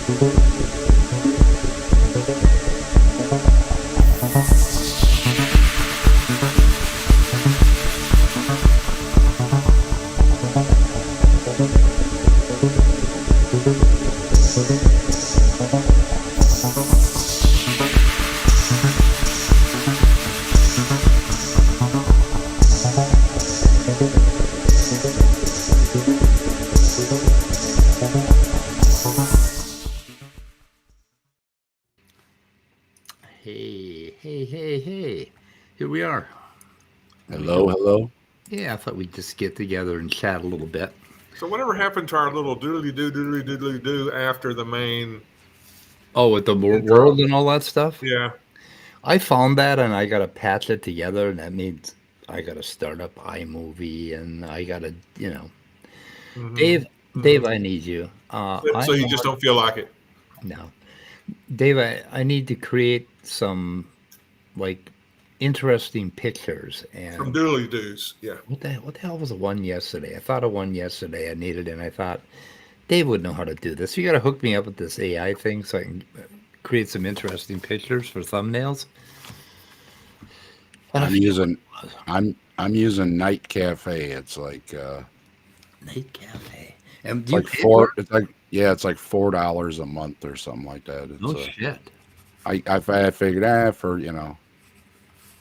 Hey. Here we are. Hello. Yeah, I thought we'd just get together and chat a little bit. So whatever happened to our little doodly doo after the main Oh, with the intro? world and all that stuff? Yeah. I found that and I got to patch it together, and that means I got to start up iMovie and I got to, hmm Dave, hmm I need you. So you just don't feel like it No. Dave, I need to create some like interesting pictures. from And doodly doos. Yeah. what the hell was the one yesterday? I thought of one yesterday I needed, and I thought Dave would know how to do this. You got to hook me up with this AI thing so I can create some interesting pictures for thumbnails. I I'm forget what using it was. I'm using Night Cafe. It's like Night Cafe. And it's do you like pay for four. it? It's like yeah, it's like $4 a month or something like that. It's No shit. I figured for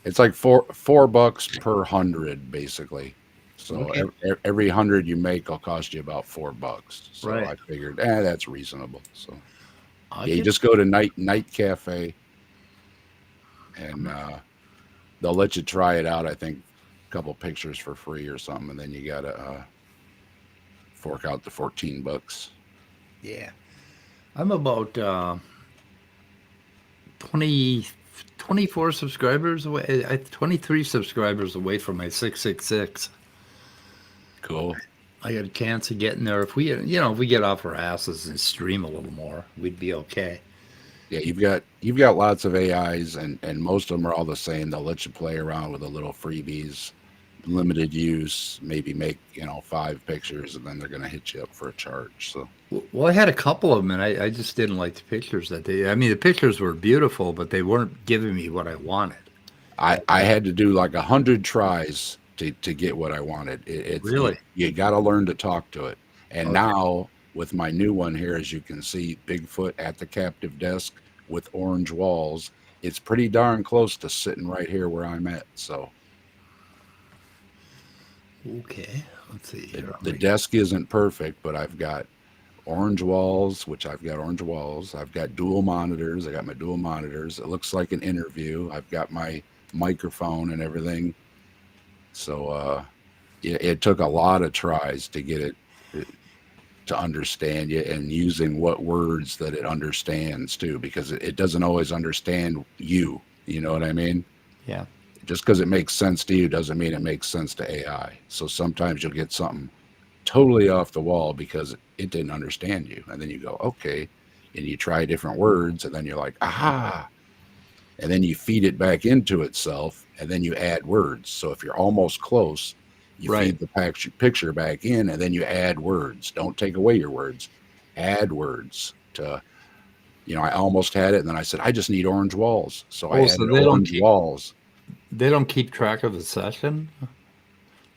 it's like four bucks per hundred basically. So Okay. every hundred you make will cost you about $4. So Right. I figured that's reasonable. So I yeah, you can. just go to Night Cafe and they'll let you try it out. I think a couple pictures for free or something, and then you gotta fork out the $14. Yeah. I'm about 20, 24 subscribers away. 23 subscribers away from my 666. Cool. I got a chance of getting there. If we get off our asses and stream a little more, we'd be okay. Yeah, you've got lots of AIs, and most of them are all the same. They'll let you play around with the little freebies, limited use, maybe make 5 pictures, and then they're gonna hit you up for a charge. So Well, I had a couple of them, and I just didn't like the pictures that they. I mean, the pictures were beautiful, but they weren't giving me what I wanted. I had to do like 100 tries to get what I wanted. Really? You got to learn to talk to it. And Okay. now with my new one here, as you can see, Bigfoot at the captive desk with orange walls, it's pretty darn close to sitting right here where I'm at. So Okay. Let's see the, here. the desk isn't perfect, but I've got orange walls, which I've got orange walls. I've got dual monitors. I got my dual monitors. It looks like an interview. I've got my microphone and everything. So it took a lot of tries to get it to understand you, and using what words that it understands too, because it doesn't always understand you. You know what I mean? Yeah. Just because it makes sense to you doesn't mean it makes sense to AI. So sometimes you'll get something totally off the wall because it didn't understand you. And then you go, okay. And you try different words, and then you're like, aha. And then you feed it back into itself, and then you add words. So if you're almost close, you Right. feed the picture back in, and then you add words. Don't take away your words. Add words to, I almost had it, and then I said, I just need orange walls. So I Oh, so added orange walls. they don't keep track of the session?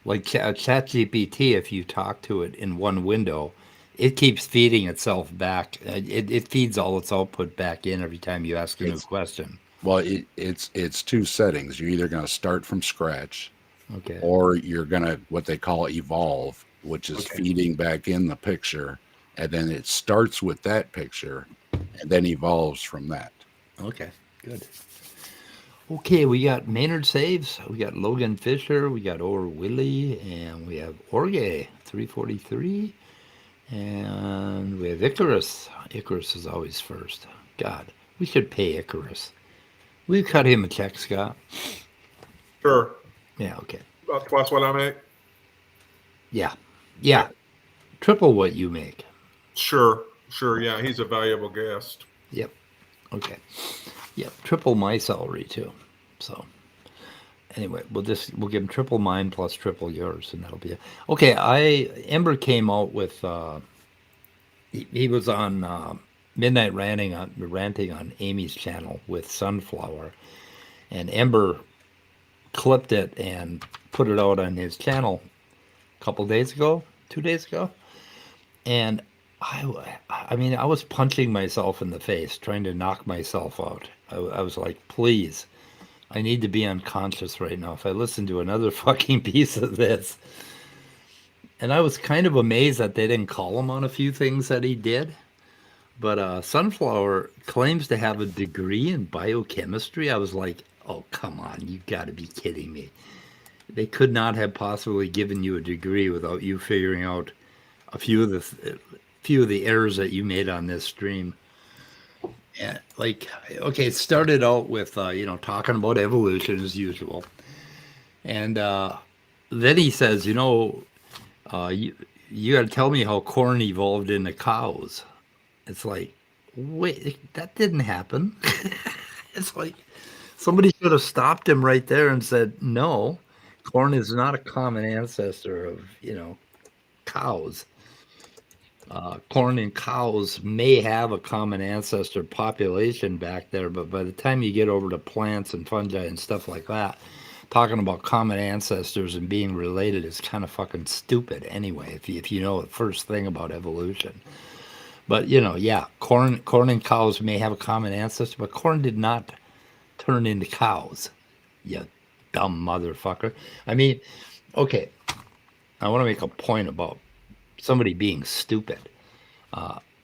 Like ChatGPT, if you talk to it in one window, it keeps feeding itself back. It feeds all its output back in every time you ask a new It's question. Well, it's two settings. You're either going to start from scratch, Okay. or you're going to what they call evolve, which is Okay. feeding back in the picture, and then it starts with that picture and then evolves from that. Okay. Good. Okay, we got Maynard Saves, we got Logan Fisher, we got Or Willie, and we have Orge 343, and we have Icarus. Icarus is always first. God, we should pay Icarus. We cut him a check, Scott. Sure. Yeah, okay. About twice what I make. Yeah. Yeah. Triple what you make. Sure. Yeah, he's a valuable guest. Yep. Okay. Yep. Triple my salary too. So anyway, we'll give him triple mine plus triple yours, and that'll be it. Okay. Ember came out with he was on midnight ranting on Amy's channel with Sunflower, and Ember clipped it and put it out on his channel a couple days ago, 2 days ago, and I mean, I was punching myself in the face, trying to knock myself out. I was like, please, I need to be unconscious right now. If I listen to another fucking piece of this, and I was kind of amazed that they didn't call him on a few things that he did. But Sunflower claims to have a degree in biochemistry. I was like, oh, come on, you got to be kidding me. They could not have possibly given you a degree without you figuring out a few of the errors that you made on this stream. Yeah, like, okay, it started out with talking about evolution as usual, and then he says, you got to tell me how corn evolved into cows. It's like, wait, that didn't happen. It's like somebody should have stopped him right there and said, no, corn is not a common ancestor of, cows. Corn and cows may have a common ancestor population back there, but by the time you get over to plants and fungi and stuff like that, talking about common ancestors and being related is kind of fucking stupid anyway, if you know the first thing about evolution. But yeah, corn and cows may have a common ancestor, but corn did not turn into cows. You dumb motherfucker. I mean, okay, I want to make a point about somebody being stupid.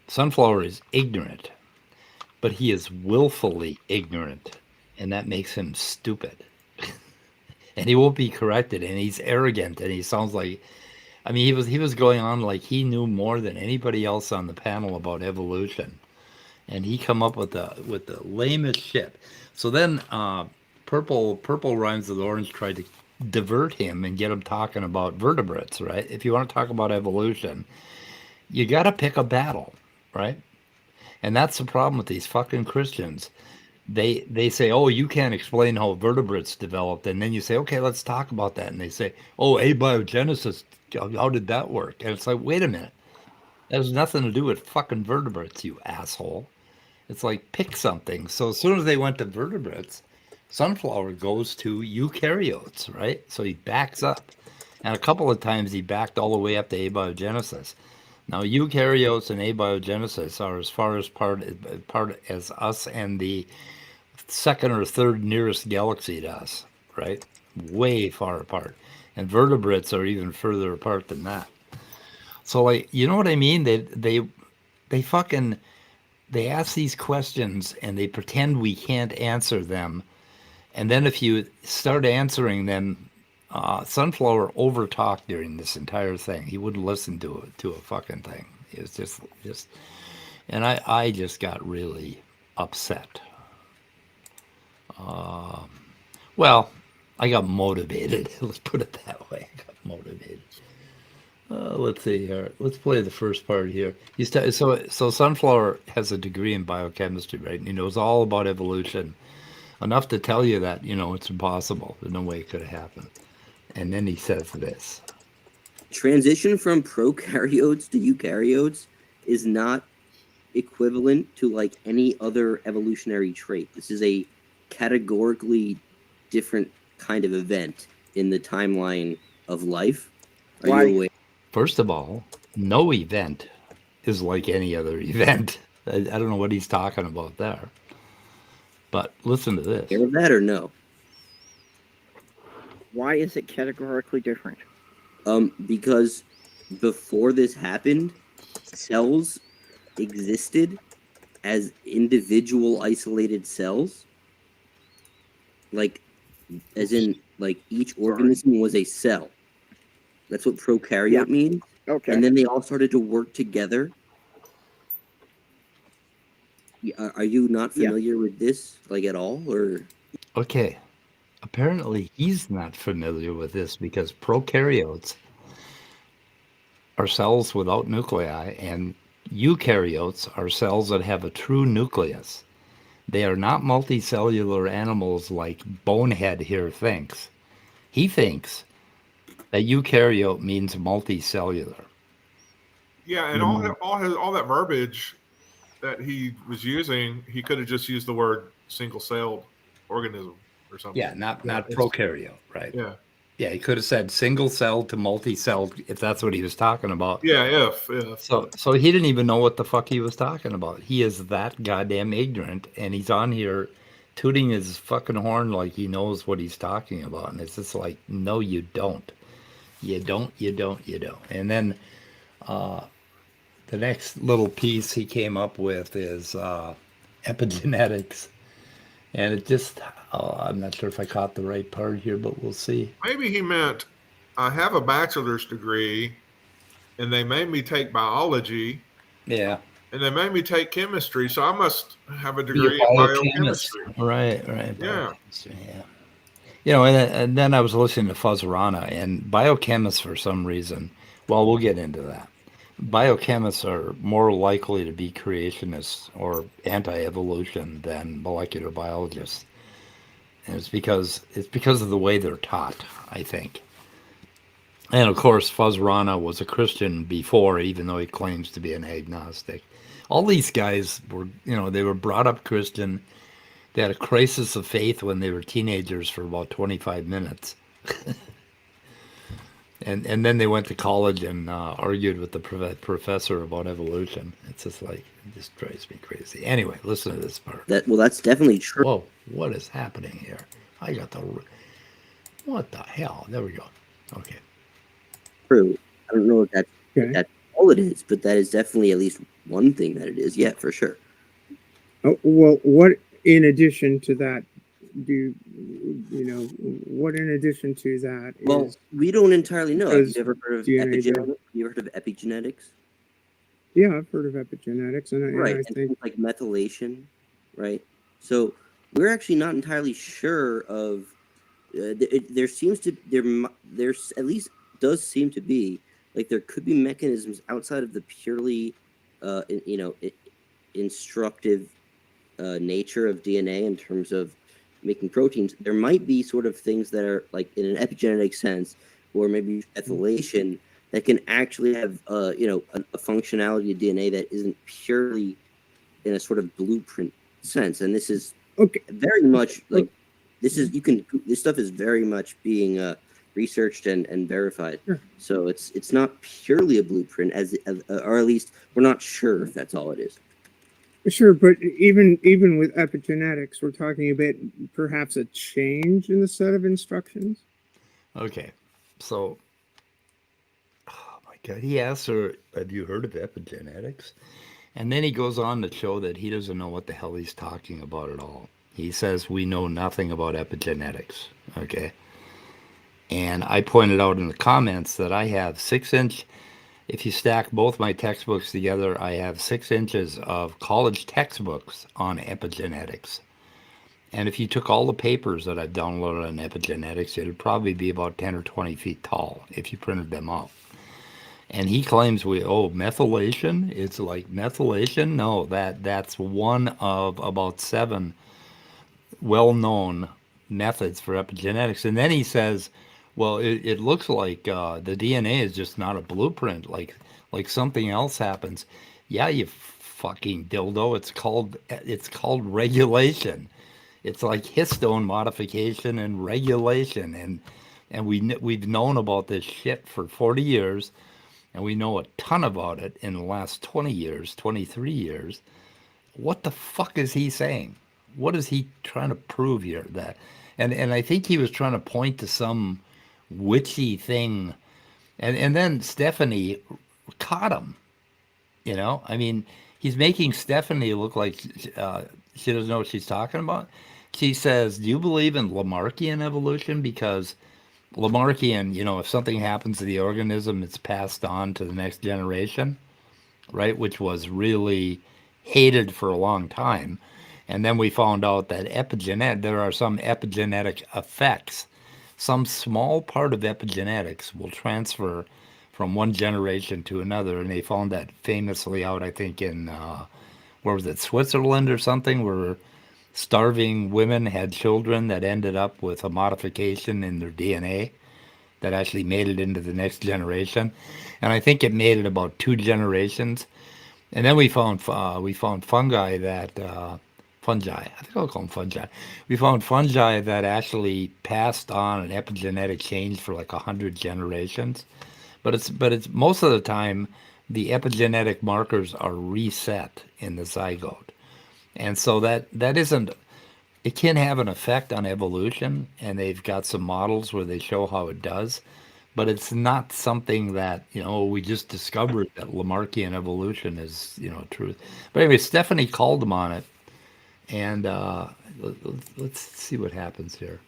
Sunflower is ignorant, but he is willfully ignorant, and that makes him stupid. And he won't be corrected, and he's arrogant, and he sounds like, I mean, he was going on like he knew more than anybody else on the panel about evolution, and he come up with the lamest shit. So then, purple rhymes with orange tried to divert him and get him talking about vertebrates, right? If you want to talk about evolution, you got to pick a battle, right? And that's the problem with these fucking Christians. They say, oh, you can't explain how vertebrates developed, and then you say, okay, let's talk about that, and they say, oh, abiogenesis, how did that work? And it's like, wait a minute, that has nothing to do with fucking vertebrates, you asshole. It's like, pick something. So as soon as they went to vertebrates, Sunflower goes to eukaryotes, right? So he backs up, and a couple of times he backed all the way up to abiogenesis. Now, eukaryotes and abiogenesis are as far as part as us and the second or third nearest galaxy to us, right? Way far apart. And vertebrates are even further apart than that. So, like, you know what I mean? They fucking they ask these questions and they pretend we can't answer them. And then if you start answering them, Sunflower overtalked during this entire thing. He wouldn't listen to a fucking thing. It was just, and I just got really upset. Well, I got motivated. Let's put it that way. I got motivated. Let's see here. Let's play the first part here. So Sunflower has a degree in biochemistry, right? And he knows all about evolution, enough to tell you that it's impossible. There's no way it could have happened. And then he says this: transition from prokaryotes to eukaryotes is not equivalent to like any other evolutionary trait. This is a categorically different kind of event in the timeline of life. Are you aware? First of all, no event is like any other event. I don't know what he's talking about there. But listen to this. Hear that or no? Why is it categorically different? Because before this happened, cells existed as individual isolated cells. Like, as in, like, each organism was a cell. That's what prokaryote means. Okay. And then they all started to work together. Are you not familiar with this, like, at all, or? Okay. Apparently, he's not familiar with this because prokaryotes are cells without nuclei, and eukaryotes are cells that have a true nucleus. They are not multicellular animals like Bonehead here thinks. He thinks that eukaryote means multicellular. Yeah, and all that verbiage that he was using, he could have just used the word single-celled organism or something. Yeah, not it's- prokaryote, right? Yeah. Yeah, he could have said single cell to multi-celled if that's what he was talking about. Yeah, if. So he didn't even know what the fuck he was talking about. He is that goddamn ignorant, and he's on here tooting his fucking horn like he knows what he's talking about, and it's just like, no, you don't. You don't. And then the next little piece he came up with is epigenetics, and it just, I'm not sure if I caught the right part here, but we'll see. Maybe he meant, I have a bachelor's degree, and they made me take biology, Yeah. and they made me take chemistry, so I must have a Be degree a in biochemist. biochemistry. Right. Yeah. Biochemistry, yeah. You know, and then I was listening to Fuzzrana, and biochemists, for some reason, well, we'll get into that. Biochemists are more likely to be creationists or anti-evolution than molecular biologists. And it's because of the way they're taught, I think. And of course, Fuzzrana was a Christian before, even though he claims to be an agnostic. All these guys were, they were brought up Christian. They had a crisis of faith when they were teenagers for about 25 minutes. and then they went to college and argued with the professor about evolution. It's just like, it just drives me crazy. Anyway, listen to this part. That's definitely true. Whoa, what is happening here? What the hell? There we go. Okay. True. I don't know if that's all it is, but that is definitely at least one thing that it is. Yeah, for sure. Oh, well, what in addition to that what in addition to that is... Well, we don't entirely know. Have you Does ever heard of DNA epigenetics? You ever heard of epigenetics? Yeah, I've heard of epigenetics, and Right, I and think things like methylation, right? So we're actually not entirely sure of. There at least does seem to be like there could be mechanisms outside of the purely, instructive nature of DNA in terms of making proteins. There might be sort of things that are like in an epigenetic sense, or maybe methylation that can actually have a functionality of DNA that isn't purely in a sort of blueprint sense. And this is okay. very much like this stuff is very much being researched and verified. Sure. So it's not purely a blueprint or at least we're not sure if that's all it is. Sure, but even with epigenetics, we're talking about perhaps a change in the set of instructions. Okay, so, oh my God, he asks her, have you heard of epigenetics? And then he goes on to show that he doesn't know what the hell he's talking about at all. He says, we know nothing about epigenetics, okay? And I pointed out in the comments that I have 6-inch, if you stack both my textbooks together, I have 6 inches of college textbooks on epigenetics. And if you took all the papers that I've downloaded on epigenetics, it would probably be about 10 or 20 feet tall if you printed them out. And he claims methylation? It's like methylation? No, that's one of about 7 well-known methods for epigenetics. And then he says, well, it looks like the DNA is just not a blueprint, like something else happens. Yeah, you fucking dildo. It's called regulation. It's like histone modification and regulation, and we've known about this shit for 40 years, and we know a ton about it in the last 20 years, 23 years. What the fuck is he saying? What is he trying to prove here? And I think he was trying to point to some witchy thing, and then Stephanie caught him. I mean, he's making Stephanie look like she doesn't know what she's talking about. She says, do you believe in Lamarckian evolution? Because Lamarckian, if something happens to the organism, it's passed on to the next generation, right? Which was really hated for a long time. And then we found out that there are some epigenetic effects. Some small part of epigenetics will transfer from one generation to another, and they found that famously out, I think, in where was it, Switzerland or something, where starving women had children that ended up with a modification in their DNA that actually made it into the next generation. And I think it made it about 2 generations. And then we found fungi that fungi. I think I'll call them fungi. We found fungi that actually passed on an epigenetic change for like 100 generations. But it's most of the time the epigenetic markers are reset in the zygote, and so that isn't. It can have an effect on evolution, and they've got some models where they show how it does, but it's not something that, we just discovered that Lamarckian evolution is, truth. But anyway, Stephanie called them on it, and let's see what happens here.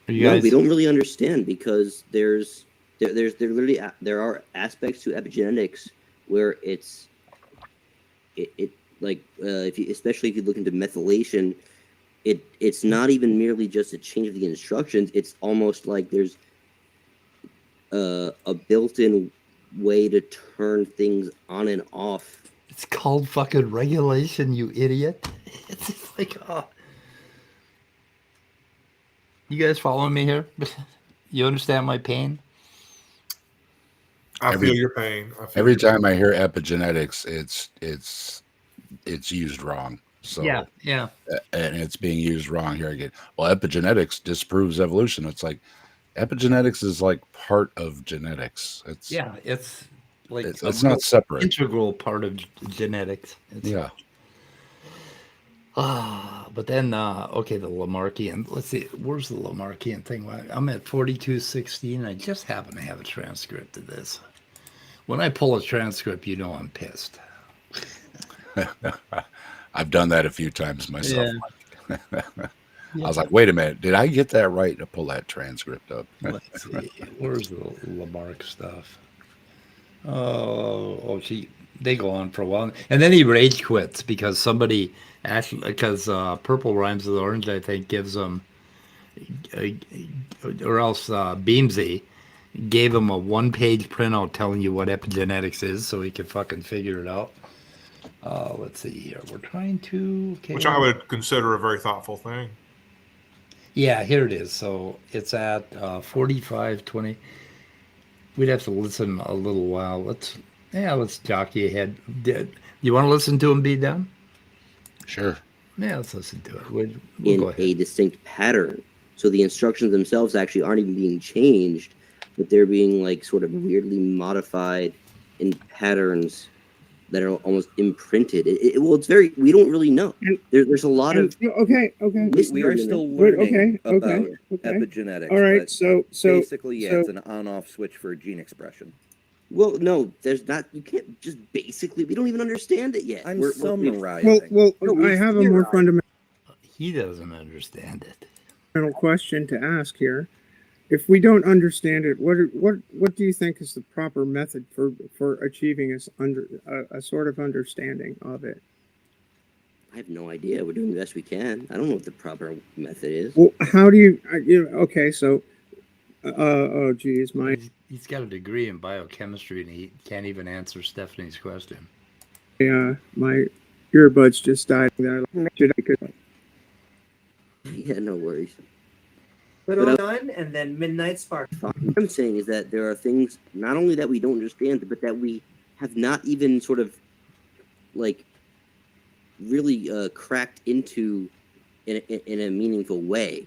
Are you No, guys? we don't really understand because there are aspects to epigenetics where it like especially if you look into methylation, it's not even merely just a change of the instructions. It's almost like there's a built-in way to turn things on and off. It's called fucking regulation, you idiot. It's just like, oh. You guys following me here? You understand my pain? I Every- feel your pain. Every time I hear epigenetics, it's used wrong. So yeah. and it's being used wrong here again. Well, epigenetics disproves evolution. It's like epigenetics is like part of genetics. It's It's like it's not separate. integral part of genetics. Yeah. But then okay, the Lamarckian. Let's see, where's the Lamarckian thing? I'm at 4216. I just happen to have a transcript of this. When I pull a transcript, I'm pissed. I've done that a few times myself. Yeah. I was like, wait a minute, did I get that right to pull that transcript up? Let's see, where's the Lamarck stuff? They go on for a while, and then he rage quits because somebody actually, because Purple Rhymes with Orange, I think, gives him, or else Beamsy gave him a 1-page printout telling you what epigenetics is, so he could fucking figure it out. Let's see here. We're trying to. Okay. Which I would consider a very thoughtful thing. Yeah, here it is. So it's at 4520. We'd have to listen a little while. Let's jockey ahead. You want to listen to him be done? Sure. Yeah, let's listen to it. We'll in go ahead. a distinct pattern. So the instructions themselves actually aren't even being changed, but they're being like sort of weirdly modified in patterns that are almost imprinted. It's very, we don't really know. There's a lot of okay. We are still Wait, learning about okay. epigenetics. All right, but so basically, yeah, it's an on-off switch for gene expression. well, no, there's not. You can't just basically. We don't even understand it yet. I'm We're- summarizing. well, No, I have a more fundamental He doesn't understand it. question to ask here. If we don't understand it, what do you think is the proper method for achieving a sort of understanding of it? I have no idea. We're doing the best we can. I don't know what the proper method is. Well, how do you? Okay, so, oh geez, my He's got a degree in biochemistry, and he can't even answer Stephanie's question. my earbuds just died. Yeah, no worries. Put But on none, and then Midnight Spark. What I'm saying is that there are things not only that we don't understand, but that we have not even sort of like really cracked into in a meaningful way.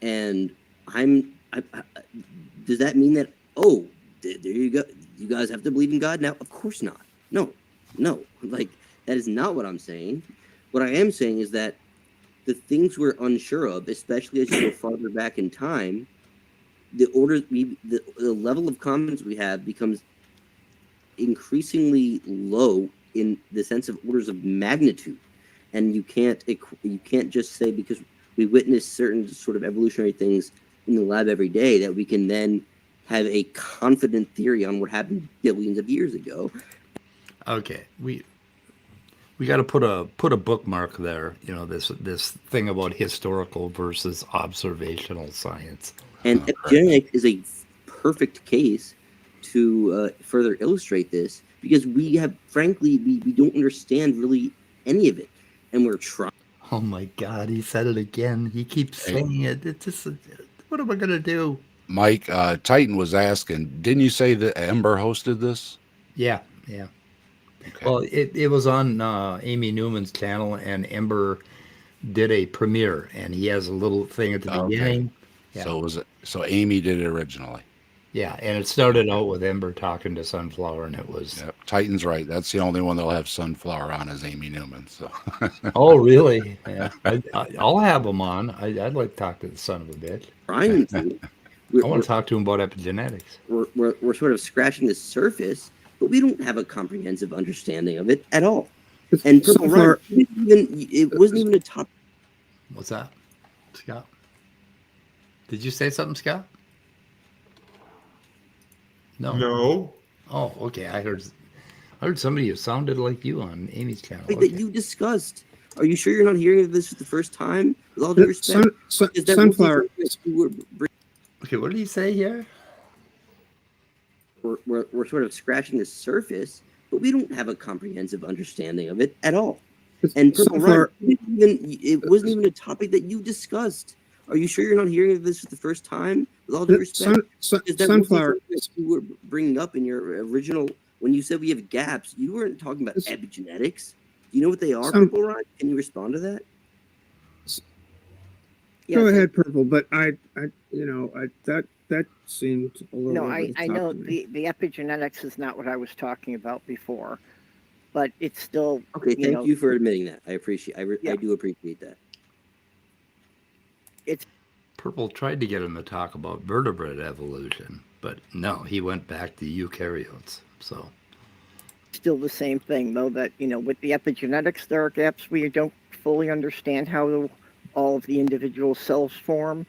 And does that mean that, oh, there you go, you guys have to believe in God now? Of course not. No, like that is not what I'm saying. What I am saying is that the things we're unsure of, especially as you go farther back in time, the level of confidence we have becomes increasingly low in the sense of orders of magnitude, and you can't just say because we witness certain sort of evolutionary things in the lab every day that we can then have a confident theory on what happened billions of years ago. Okay, we got to put a bookmark there. This thing about historical versus observational science. And epigenetics is a perfect case to further illustrate this, because we don't understand really any of it, and we're trying. Oh my God, he said it again. He keeps saying it. It's just, what am I gonna do? Mike, Titan was asking, didn't you say that Ember hosted this? Yeah. Okay. Well, it was on Amy Newman's channel, and Ember did a premiere, and he has a little thing at the Okay. beginning. Yeah. So Amy did it originally. Yeah, and it started out with Ember talking to Sunflower, and it was. Yep. Titan's right. That's the only one that'll have Sunflower on is Amy Newman. So Oh, really? Yeah, I'll have him on. I'd like to talk to the son of a bitch. Trying to. I want to talk to him about epigenetics. We're sort of scratching the surface, but we don't have a comprehensive understanding of it at all. And Purple Run, it wasn't even a top. What's that, Scott? Did you say something, Scott? No. No. Oh, okay. I heard somebody who sounded like you on Amy's channel. That you discussed. Are you sure you're not hearing this for the first time? With all due respect, Sunflower. Okay, what did he say here? We're sort of scratching the surface, but we don't have a comprehensive understanding of it at all. And Purple Run, it wasn't even a topic that you discussed. Are you sure you're not hearing this for the first time? With all due respect, Sunflower. You were bringing up in your original when you said we have gaps. You weren't talking about epigenetics. Do you know what they are, Purple Run? Can you respond to that? Go ahead, Purple. But that seemed a little. No, over I the top know to me. the epigenetics is not what I was talking about before, but it's still Okay. Thank you for admitting that. I appreciate. I do appreciate that. Purple tried to get him to talk about vertebrate evolution, but no, he went back to eukaryotes. So still the same thing, though, that, with the epigenetics, there are gaps we don't fully understand how all of the individual cells form.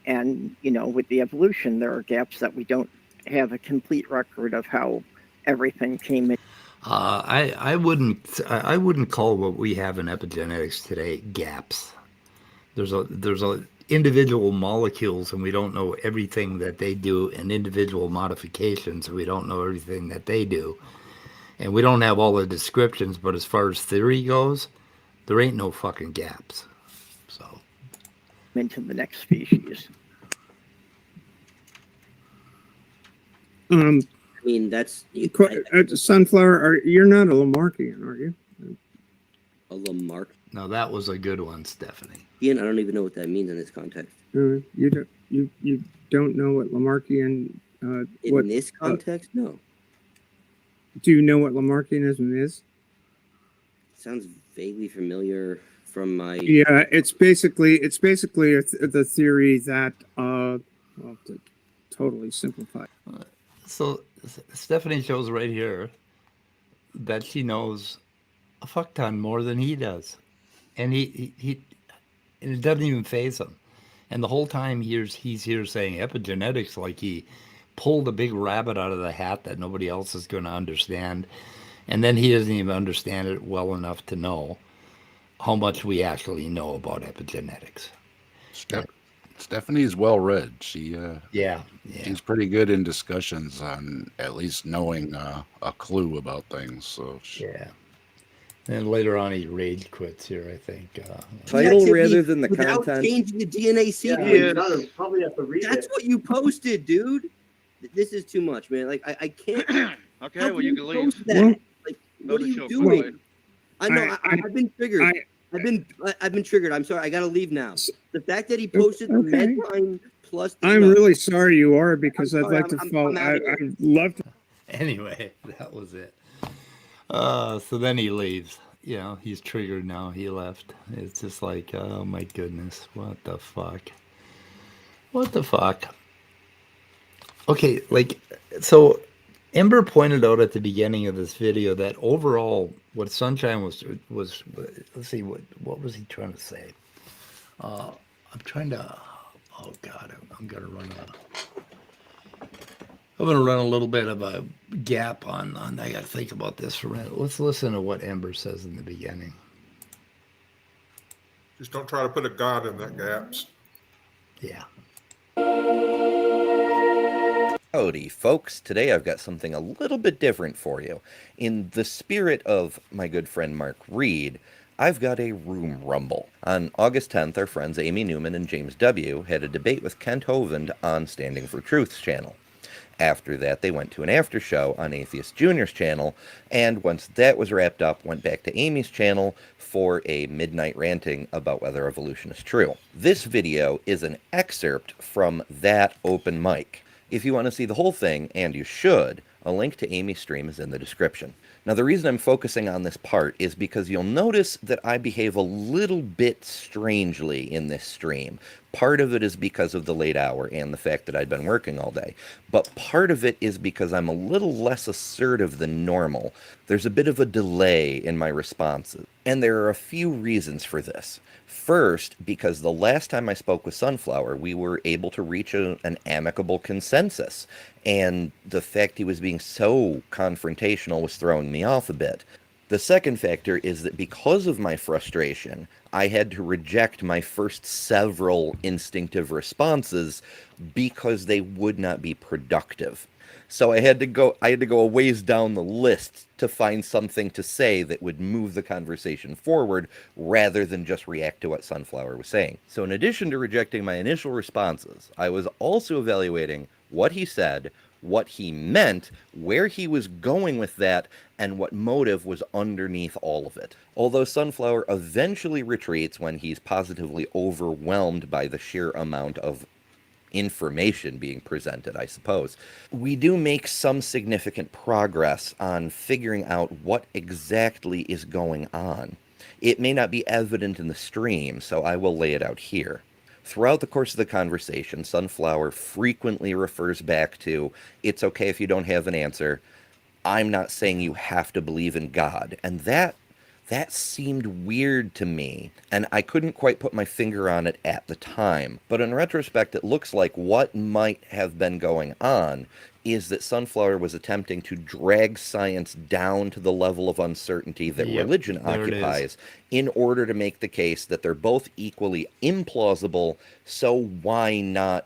And, with the evolution, there are gaps that we don't have a complete record of how everything came in. I wouldn't call what we have in epigenetics today gaps. There's a individual molecules, and we don't know everything that they do, and individual modifications, and we don't know everything that they do. And we don't have all the descriptions, but as far as theory goes, there ain't no fucking gaps. So into the next species. I mean, that's Sunflower. You're not a Lamarckian, are you? a Lamarck. now that was a good one, Stephanie. Ian, I don't even know what that means in this context. You don't know what Lamarckian. In this context, no. Do you know what Lamarckianism is? Sounds vaguely familiar from my. Yeah, it's basically the theory that well, to totally simplify. So Stephanie shows right here that she knows a fuck ton more than he does, and he and it doesn't even faze him. And the whole time he's here saying epigenetics like he pulled a big rabbit out of the hat that nobody else is going to understand, and then he doesn't even understand it well enough to know how much we actually know about epigenetics. Stephanie's well read. She's pretty good in discussions on at least knowing a clue about things. So and later on he rage quits here, I think. Title rather than the without content. changing the DNA sequence. Yeah, probably have to read That's it. what you posted, dude. This is too much, man. Like I can't. Okay, well you can leave. Post that? Like, what are you show doing? quiet. I know. I've been triggered. I've been triggered. I'm sorry. I gotta leave now. The fact that he posted the Medline plus. I'm really sorry you are, because I'd like to I'm follow. outta here. I'd love to. Anyway, that was it. So then he leaves. He's triggered now. He left. It's just like, oh my goodness, what the fuck? What the fuck? Okay, so Ember pointed out at the beginning of this video that overall, what Sunshine was let's see, what was he trying to say? I'm trying to. Oh God, I'm gonna run a little bit of a gap on. I got to think about this for a minute. Let's listen to what Ember says in the beginning. Just don't try to put a God in that gaps. Yeah. Howdy, folks. Today I've got something a little bit different for you. In the spirit of my good friend Mark Reed, I've got a room rumble. On August 10th, our friends Amy Newman and James W. had a debate with Kent Hovind on Standing for Truth's channel. After that, they went to an after show on Atheist Junior's channel, and once that was wrapped up, went back to Amy's channel for a midnight ranting about whether evolution is true. This video is an excerpt from that open mic. If you want to see the whole thing, and you should, a link to Amy's stream is in the description. Now, the reason I'm focusing on this part is because you'll notice that I behave a little bit strangely in this stream. Part of it is because of the late hour and the fact that I'd been working all day. But part of it is because I'm a little less assertive than normal. There's a bit of a delay in my responses. And there are a few reasons for this. First, because the last time I spoke with Sunflower, we were able to reach an amicable consensus. And the fact he was being so confrontational was throwing me off a bit. The second factor is that because of my frustration, I had to reject my first several instinctive responses because they would not be productive. So I had to go a ways down the list to find something to say that would move the conversation forward rather than just react to what Sunflower was saying. So in addition to rejecting my initial responses, I was also evaluating what he said, what he meant, where he was going with that, and what motive was underneath all of it. Although Sunflower eventually retreats when he's positively overwhelmed by the sheer amount of information being presented, I suppose, we do make some significant progress on figuring out what exactly is going on. It may not be evident in the stream, so I will lay it out here. Throughout the course of the conversation, Sunflower frequently refers back to, it's okay if you don't have an answer. I'm not saying you have to believe in God. And that seemed weird to me, and I couldn't quite put my finger on it at the time. But in retrospect, it looks like what might have been going on is that Sunflower was attempting to drag science down to the level of uncertainty that religion occupies in order to make the case that they're both equally implausible, so why not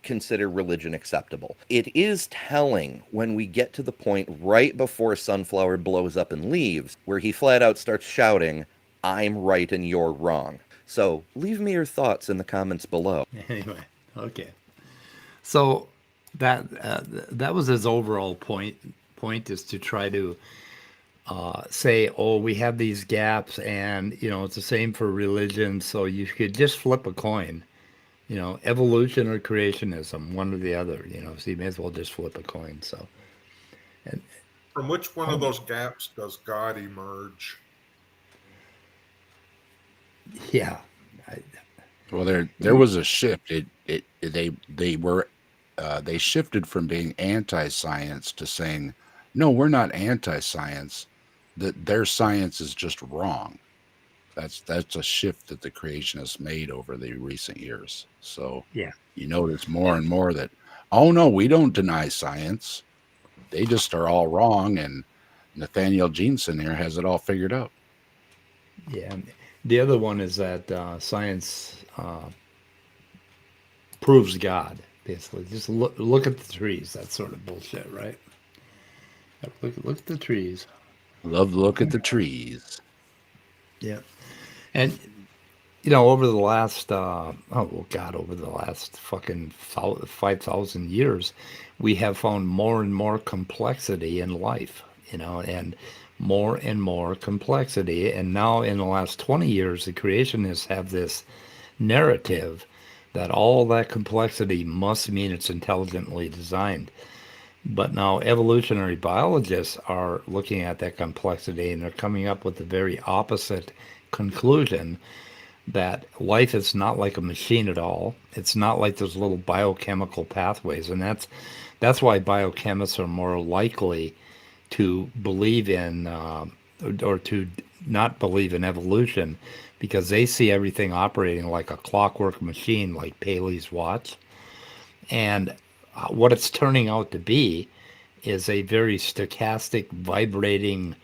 consider religion acceptable? It is telling when we get to the point right before Sunflower blows up and leaves, where he flat out starts shouting, "I'm right and you're wrong." So leave me your thoughts in the comments below. Anyway, okay. So that was his overall point is to try to say, oh, we have these gaps, and it's the same for religion, so you could just flip a coin. Evolution or creationism, one or the other, so you may as well just flip a coin. So, and From which one of those gaps does God emerge? yeah, Well, there was a shift. They shifted from being anti-science to saying, no, we're not anti-science. That their science is just wrong. That's a shift that the creationists made over the recent years. So yeah, you notice more and more that, oh no, we don't deny science. They just are all wrong, and Nathaniel Jeanson here has it all figured out. yeah. The other one is that science proves God. Basically, just look at the trees. That sort of bullshit, right? Look at the trees. Love to look at the trees. Yeah, and over the last over the last fucking 5,000 years, we have found more and more complexity in life. And more complexity. And now in the last 20 years, the creationists have this narrative that all that complexity must mean it's intelligently designed. But now evolutionary biologists are looking at that complexity, and they're coming up with the very opposite conclusion, that life is not like a machine at all. It's not like those little biochemical pathways. And that's why biochemists are more likely to believe in or to not believe in evolution, because they see everything operating like a clockwork machine, like Paley's watch. And what it's turning out to be is a very stochastic, vibrant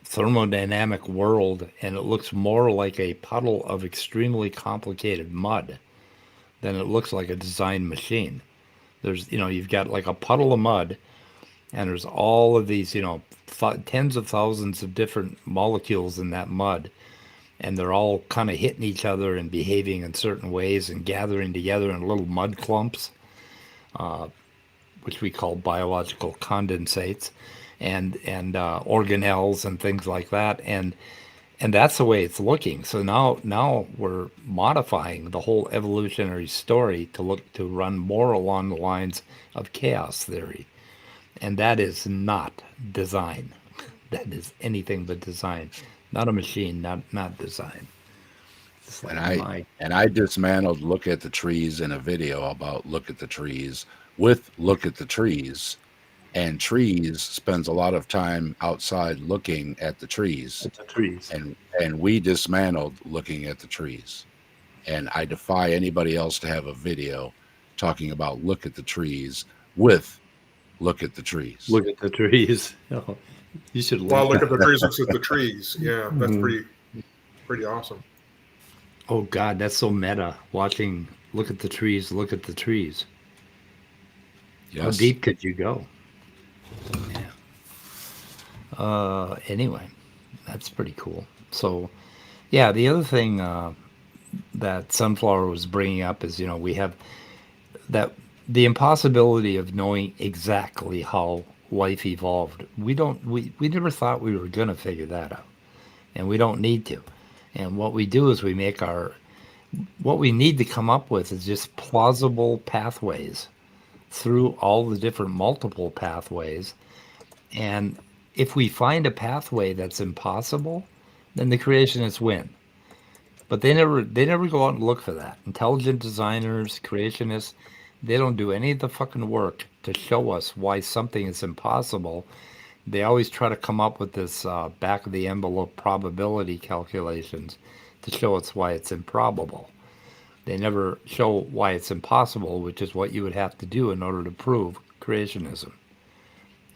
thermodynamic world, and it looks more like a puddle of extremely complicated mud than it looks like a designed machine. There's, you've got like a puddle of mud, and there's all of these, tens of thousands of different molecules in that mud, and they're all kind of hitting each other and behaving in certain ways and gathering together in little mud clumps. which we call biological condensates, and organelles and things like that, and that's the way it's looking. So now we're modifying the whole evolutionary story to run more along the lines of chaos theory, and that is not design. That is anything but design, not a machine, not design. It's like I dismantled Look at the Trees in a video about Look at the Trees with Look at the Trees. And Trees spends a lot of time outside looking at the trees. the trees. And we dismantled looking at the trees. And I defy anybody else to have a video talking about Look at the Trees with Look at the Trees. Look at the trees. Oh, you should Well, look. look at the trees. Looks at the trees. Yeah, that's pretty awesome. Oh God, that's so meta. Watching Look at the trees, look at the trees. Yes. How deep could you go? Yeah. Anyway, that's pretty cool. So, yeah, the other thing that Sunflower was bringing up is, we have that the impossibility of knowing exactly how life evolved. We never thought we were going to figure that out, and we don't need to. And what we do is what we need to come up with is just plausible pathways through all the different multiple pathways. And if we find a pathway that's impossible, then the creationists win. But they never go out and look for that. Intelligent designers, creationists, they don't do any of the fucking work to show us why something is impossible. They always try to come up with this back of the envelope probability calculations to show us why it's improbable. They never show why it's impossible, which is what you would have to do in order to prove creationism.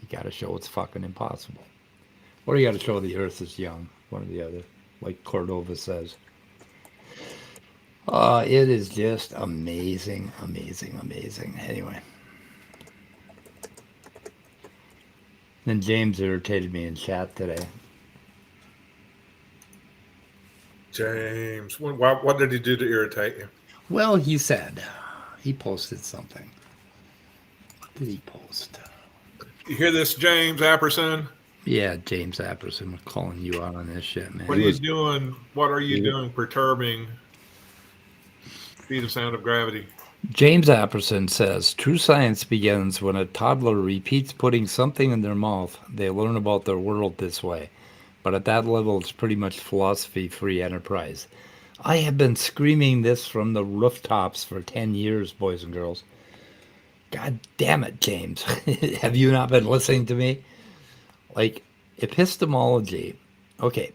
You got to show it's fucking impossible. Or you got to show the earth is young, one or the other, like Cordova says. It is just amazing, amazing, amazing. Anyway. Then James irritated me in chat today. James, what did he do to irritate you? Well, he said, he posted something. What did he post? You hear this, James Apperson? Yeah, James Apperson, we're calling you out on this shit, man. What are you doing? What are you doing perturbing the sound of gravity? James Apperson says, true science begins when a toddler repeats putting something in their mouth. They learn about their world this way. But at that level, it's pretty much philosophy-free enterprise. I have been screaming this from the rooftops for 10 years, boys and girls. God damn it, James. Have you not been listening to me? Like, epistemology. Okay.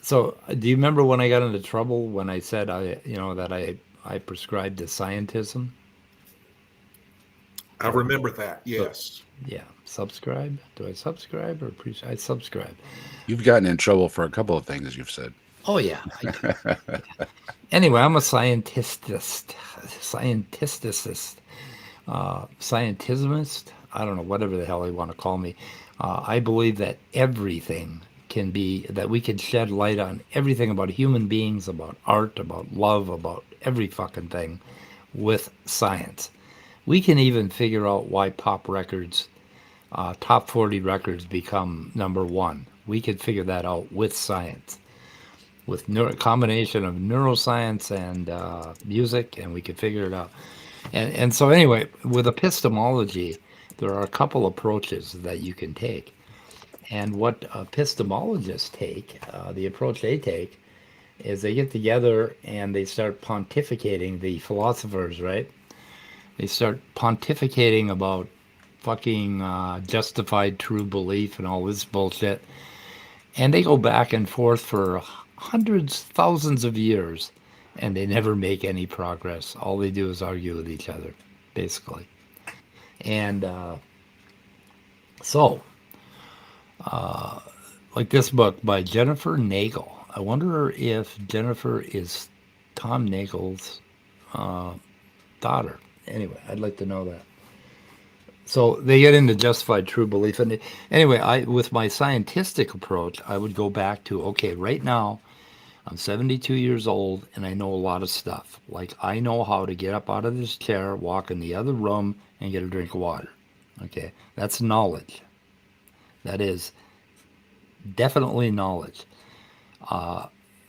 So, do you remember when I got into trouble when I said that I prescribed to scientism? I remember that, yes. Yeah. Subscribe? Do I subscribe or I subscribe? You've gotten in trouble for a couple of things you've said. Oh, yeah. Anyway, I'm a scientismist. Scientismist? I don't know, whatever the hell they want to call me. I believe that everything that we can shed light on everything about human beings, about art, about love, about every fucking thing with science. We can even figure out why pop records, top 40 records become number one. We could figure that out with science, with combination of neuroscience and music, and we could figure it out. And so anyway, with epistemology, there are a couple approaches that you can take. And what epistemologists take, the approach they take, is they get together and they start pontificating, the philosophers, right? They start pontificating about fucking justified true belief and all this bullshit. And they go back and forth for hundreds, thousands of years, and they never make any progress. All they do is argue with each other, basically. And like this book by Jennifer Nagel. I wonder if Jennifer is Tom Nagel's daughter. Anyway, I'd like to know that. So they get into justified true belief. And anyway, with my scientific approach, I would go back to, okay, right now, I'm 72 years old, and I know a lot of stuff. Like, I know how to get up out of this chair, walk in the other room, and get a drink of water. Okay, that's knowledge. That is definitely knowledge.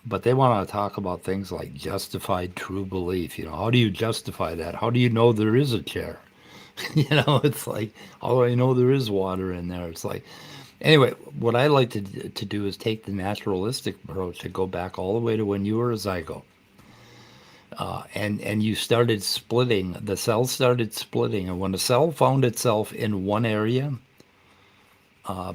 But they want to talk about things like justified true belief. How do you justify that? How do you know there is a chair? It's like, how do I know there is water in there? It's like, anyway, what I like to do is take the naturalistic approach to go back all the way to when you were a zygote. And you started splitting, the cells started splitting. And when a cell found itself in one area,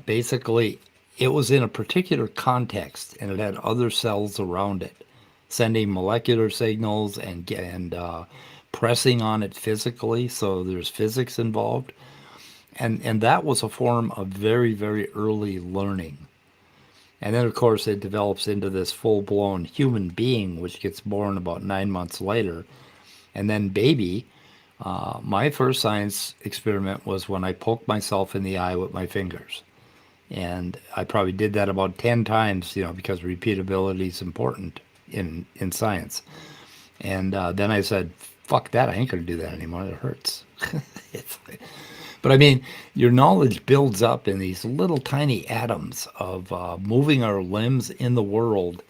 basically it was in a particular context and it had other cells around it sending molecular signals and pressing on it physically. So there's physics involved. And that was a form of very, very early learning. And then, of course, it develops into this full-blown human being, which gets born about 9 months later. And then baby, my first science experiment was when I poked myself in the eye with my fingers. And I probably did that about 10 times, because repeatability is important in science. And then I said, fuck that, I ain't going to do that anymore. It hurts. But I mean, your knowledge builds up in these little tiny atoms of moving our limbs in the world,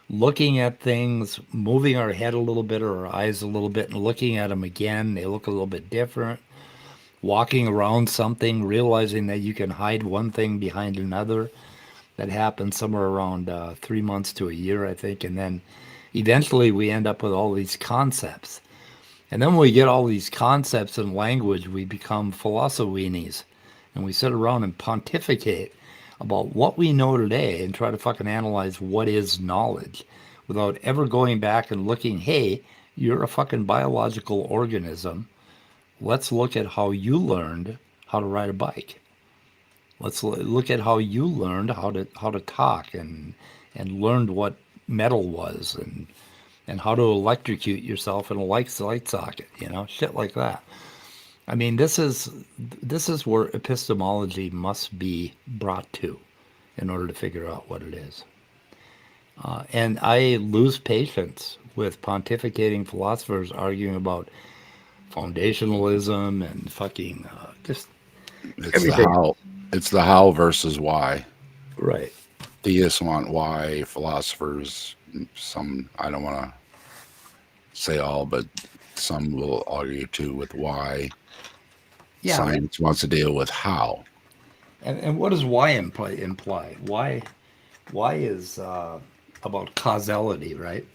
looking at things, moving our head a little bit or our eyes a little bit and looking at them again. They look a little bit different. Walking around something, realizing that you can hide one thing behind another. That happens somewhere around 3 months to a year, I think. And then eventually we end up with all these concepts. And then when we get all these concepts and language, we become philosophies. And we sit around and pontificate about what we know today and try to fucking analyze what is knowledge without ever going back and looking, hey, you're a fucking biological organism. Let's look at how you learned how to ride a bike. Let's look at how you learned how to talk and learned what metal was and how to electrocute yourself in a light socket, shit like that. I mean, this is where epistemology must be brought to in order to figure out what it is. And I lose patience with pontificating philosophers arguing about foundationalism and fucking just It's everything. It's the how versus why. Right. Theists want why, philosophers, some, I don't want to say all, but some will argue too with why. Yeah. Science wants to deal with how. And what does why imply? Why is about causality, right?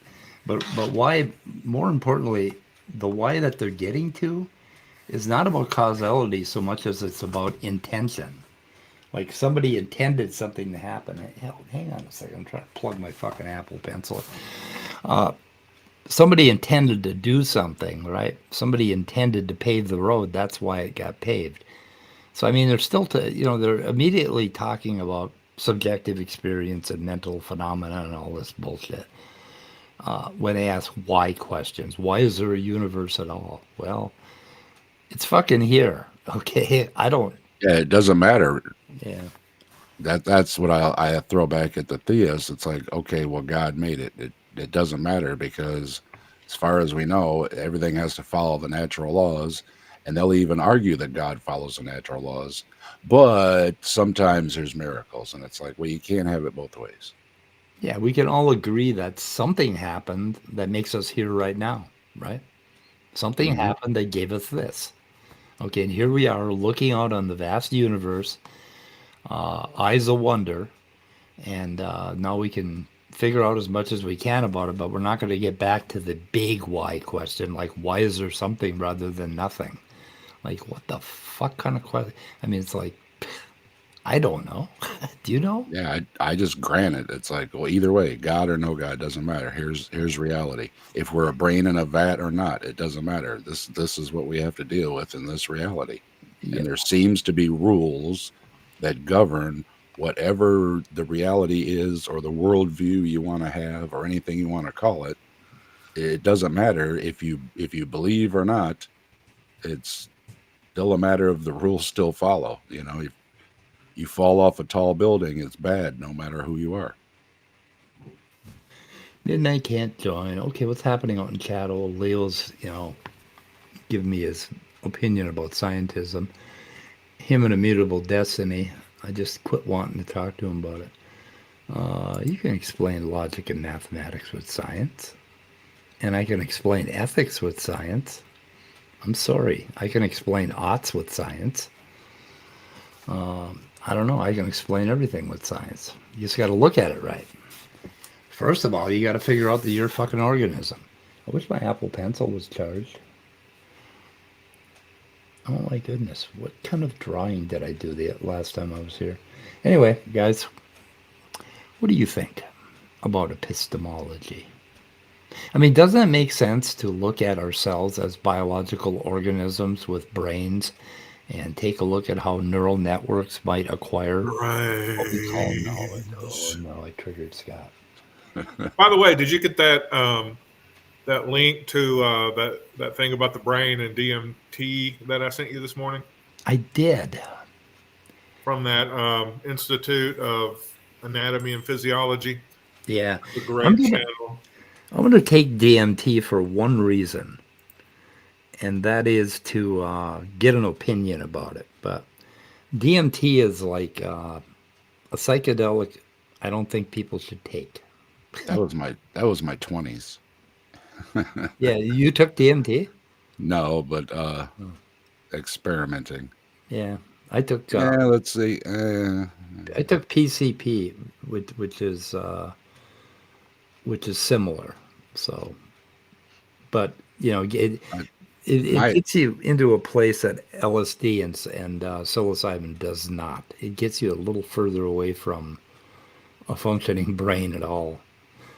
But why, more importantly, the why that they're getting to is not about causality so much as it's about intention. Like somebody intended something to happen. Hell, hang on a second. I'm trying to plug my fucking Apple Pencil. Somebody intended to do something, right? Somebody intended to pave the road. That's why it got paved. So, I mean, they're still, they're immediately talking about subjective experience and mental phenomena and all this bullshit. When they ask why questions, why is there a universe at all? Well, it's fucking here. Okay. I don't. Yeah, it doesn't matter. Yeah. That's what I throw back at the theists. It's like, okay, well, God made it. It doesn't matter because as far as we know, everything has to follow the natural laws. And they'll even argue that God follows the natural laws. But sometimes there's miracles. And it's like, well, you can't have it both ways. Yeah, we can all agree that something happened that makes us here right now, right? Something happened that gave us this. Okay, and here we are looking out on the vast universe, eyes of wonder, and now we can figure out as much as we can about it, but we're not going to get back to the big why question, like why is there something rather than nothing? Like, what the fuck kind of question? I mean, it's like, I don't know. Do you know? Yeah, I just grant it. It's like, well, either way, God or no God, doesn't matter. Here's reality. If we're a brain in a vat or not, it doesn't matter. This is what we have to deal with in this reality. Yeah. And there seems to be rules that govern whatever the reality is or the worldview you want to have or anything you want to call it. It doesn't matter if you believe or not. It's still a matter of the rules still follow. If you fall off a tall building, it's bad no matter who you are. Midnight can't join. Okay, what's happening out in chat? Old Leo's, giving me his opinion about scientism. Him and Immutable Destiny. I just quit wanting to talk to him about it. You can explain logic and mathematics with science, and I can explain ethics with science. I'm sorry, I can explain oughts with science. I don't know. I can explain everything with science. You just got to look at it right. First of all, you got to figure out that you're a fucking organism. I wish my Apple Pencil was charged. Oh my goodness, what kind of drawing did I do the last time I was here? Anyway, guys, what do you think about epistemology? I mean, doesn't it make sense to look at ourselves as biological organisms with brains and take a look at how neural networks might acquire what we call knowledge? Oh no, I triggered Scott. By the way, did you get that that link to that thing about the brain and DMT that I sent you this morning I did. from that Institute of Anatomy and Physiology? Yeah. The great channel. I'm going to take DMT for one reason, and that is to get an opinion about it. But DMT is like a psychedelic I don't think people should take. That was my 20s. Yeah, you took DMT? No, but experimenting. Yeah, I took. Yeah, let's see. I took PCP, which is similar. So, but you know, it gets you into a place that LSD and psilocybin does not. It gets you a little further away from a functioning brain at all.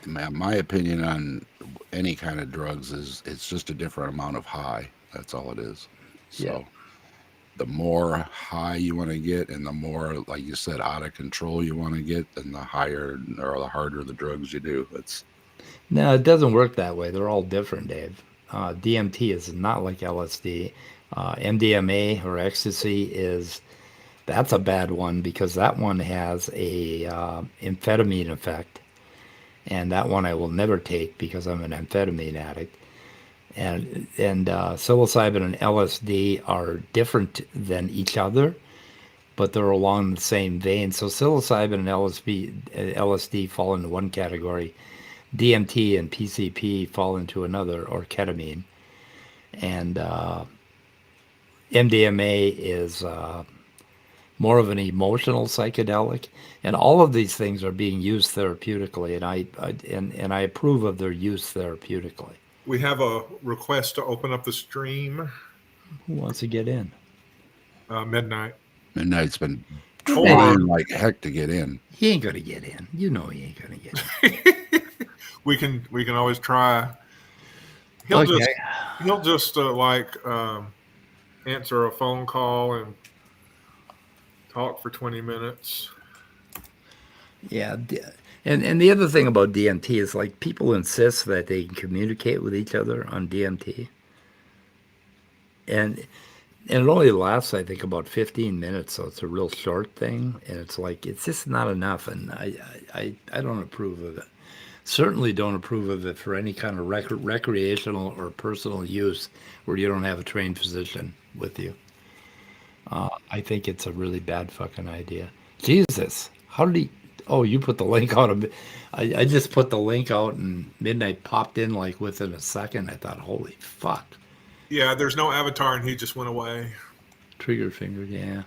My opinion on any kind of drugs is it's just a different amount of high. That's all it is. So Yeah. the more high you want to get and the more, like you said, out of control you want to get, then the higher or the harder the drugs you do. No, it doesn't work that way. They're all different, Dave. DMT is not like LSD. MDMA or ecstasy that's a bad one because that one has a amphetamine effect. And that one I will never take because I'm an amphetamine addict. And psilocybin and LSD are different than each other, but they're along the same vein. So psilocybin and LSD fall into one category. DMT and PCP fall into another, or ketamine. And MDMA is more of an emotional psychedelic, and all of these things are being used therapeutically, and I approve of their use therapeutically. We have a request to open up the stream. Who wants to get in? Midnight. Midnight's been Hold trying on. like heck to get in. He ain't gonna get in. You know he ain't gonna get in. We can always try. He'll just answer a phone call and talk for 20 minutes. Yeah, and the other thing about DMT is like people insist that they can communicate with each other on DMT, and it only lasts, I think, about 15 minutes, so it's a real short thing, and it's like it's just not enough, and I don't approve of it. Certainly don't approve of it for any kind of recreational or personal use where you don't have a trained physician with you. I think it's a really bad fucking idea. Jesus, how did he? Oh, you put the link out. I just put the link out, and Midnight popped in like within a second. I thought, holy fuck. Yeah, there's no avatar, and he just went away. Trigger finger, yeah.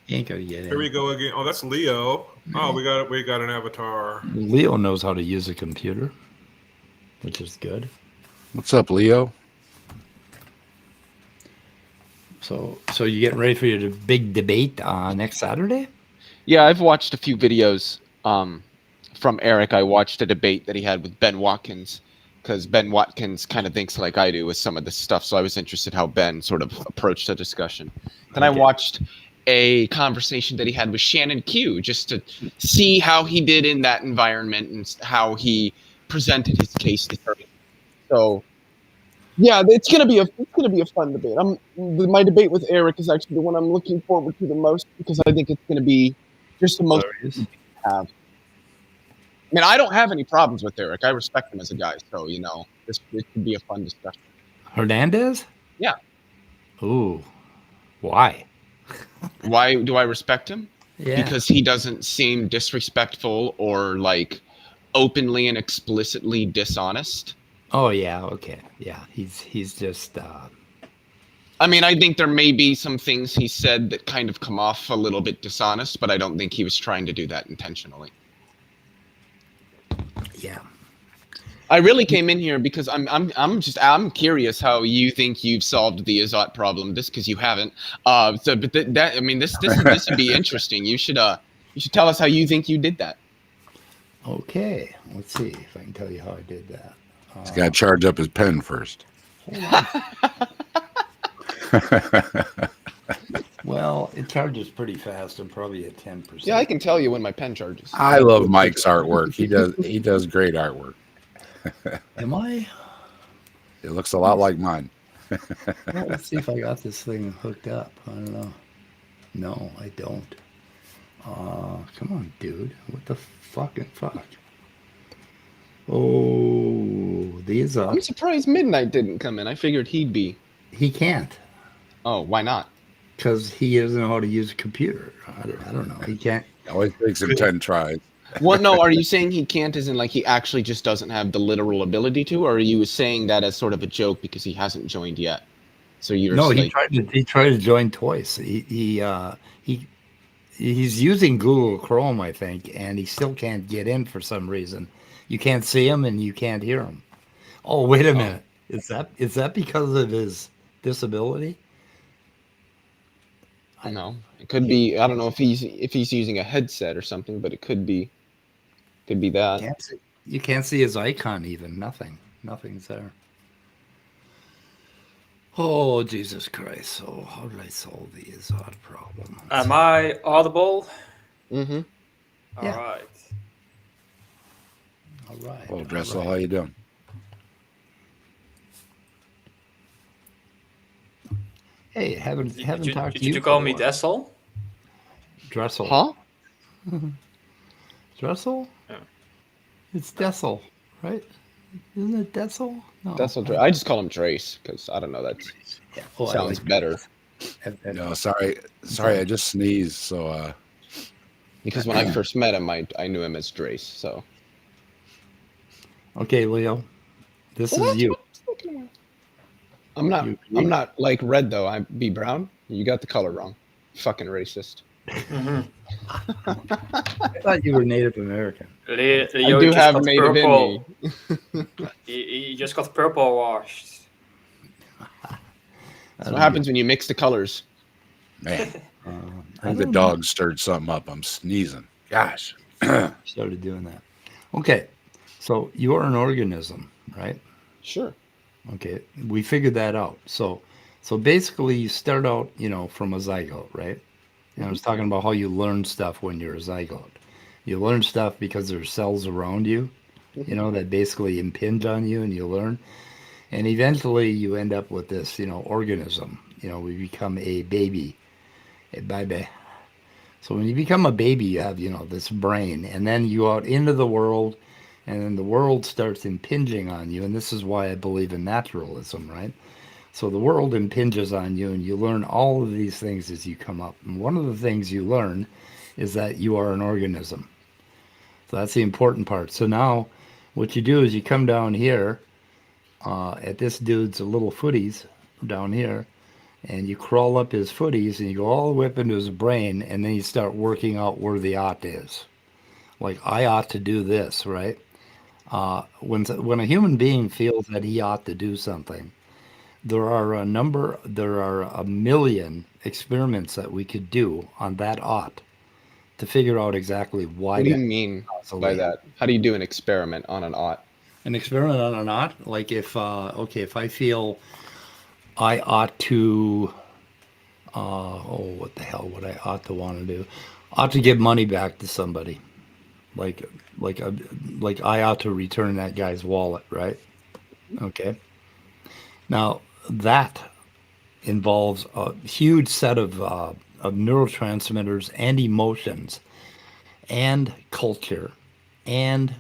He ain't gonna get in. Here we go again. Oh, that's Leo. Oh, we got an avatar. Leo knows how to use a computer, which is good. What's up, Leo? So you getting ready for your big debate next Saturday? Yeah, I've watched a few videos from Eric. I watched a debate that he had with Ben Watkins because Ben Watkins kind of thinks like I do with some of this stuff. So I was interested how Ben sort of approached the discussion. Then I watched a conversation that he had with Shannon Q just to see how he did in that environment and how he presented his case to her. So yeah, it's gonna be a fun debate. My debate with Eric is actually the one I'm looking forward to the most because I think it's gonna be just the most have. I mean, I don't have any problems with Eric. I respect him as a guy, so it could be a fun discussion. Hernandez? Yeah. Ooh, why? Why do I respect him? Yeah. Because he doesn't seem disrespectful or like openly and explicitly dishonest. Oh yeah. Okay. Yeah. He's just. I mean, I think there may be some things he said that kind of come off a little bit dishonest, but I don't think he was trying to do that intentionally. Yeah. I really came in here because I'm curious how you think you've solved the Azot problem. This because you haven't. So but that I mean this would be interesting. You should tell us how you think you did that. Okay. Let's see if I can tell you how I did that. He's got to charge up his pen first. Well, it charges pretty fast. I'm probably at 10%. Yeah, I can tell you when my pen charges. I love Mike's artwork. He does great artwork. Am I? It looks a lot like mine. Well, let's see if I got this thing hooked up. I don't know. No, I don't. Come on, dude. What the fucking fuck? Oh, these are. I'm surprised Midnight didn't come in. I figured he'd be. He can't. Oh, why not? Because he doesn't know how to use a computer. I don't know. He can't. It always takes him 10 tries. Well, no, are you saying he can't as in like he actually just doesn't have the literal ability to, or are you saying that as sort of a joke because he hasn't joined yet? So you're No, like, he tried to join twice. He's using Google Chrome, I think, and he still can't get in for some reason. You can't see him and you can't hear him. Oh, wait a minute. Is that because of his disability? No, it could be. I don't know if he's using a headset or something, but it could be that. You can't see his icon even. Nothing's there. Oh, Jesus Christ. So how did I solve the Azot problem? Am I audible? Mm-hmm. All Yeah. right. All right. Well, Dressel, how you doing? Hey, haven't talked to Did you. you call for a me while. Dessel? Dressel. Huh? Dressel? Yeah. It's Dessel, right? Isn't it Dessel? No. I just call him Trace because I don't know. That Yeah. Oh, I sounds like better. that. No, sorry, I just sneezed. So, Because when I first met him, I knew him as Drace. So. Okay, Leo. This Well, is that's you. what I was looking at. I'm not. You- I'm not like red though. I be brown. You got the color wrong. Fucking racist. Mm-hmm. I thought you were Native American. Leo I do just have got native purple. in me. He just got purple washed. That's what happens when you mix the colors. man, I I think the don't dog stirred something up. I'm sneezing. Gosh. started doing that. Okay, so you're an organism, right? Sure. Okay, we figured that out. So basically, you start out, from a zygote, right? I was talking about how you learn stuff when you're a zygote. You learn stuff because there's cells around you, that basically impinge on you, and you learn. And eventually, you end up with this, organism. We become a baby, a baby. So when you become a baby, you have, this brain, and then you go out into the world, and then the world starts impinging on you. And this is why I believe in naturalism, right? So the world impinges on you, and you learn all of these things as you come up. And one of the things you learn is that you are an organism. So that's the important part. So now what you do is you come down here at this dude's little footies down here, and you crawl up his footies, and you go all the way up into his brain, and then you start working out where the ought is. Like, I ought to do this, right? When a human being feels that he ought to do something, there are a million experiments that we could do on that ought to figure out exactly why. What do you that mean is by that? How do you do an experiment on an ought? An experiment on an ought, like if I feel I ought to, what the hell would I ought to want to do? Ought to give money back to somebody, like I ought to return that guy's wallet, right? Okay. Now that involves a huge set of neurotransmitters and emotions and culture and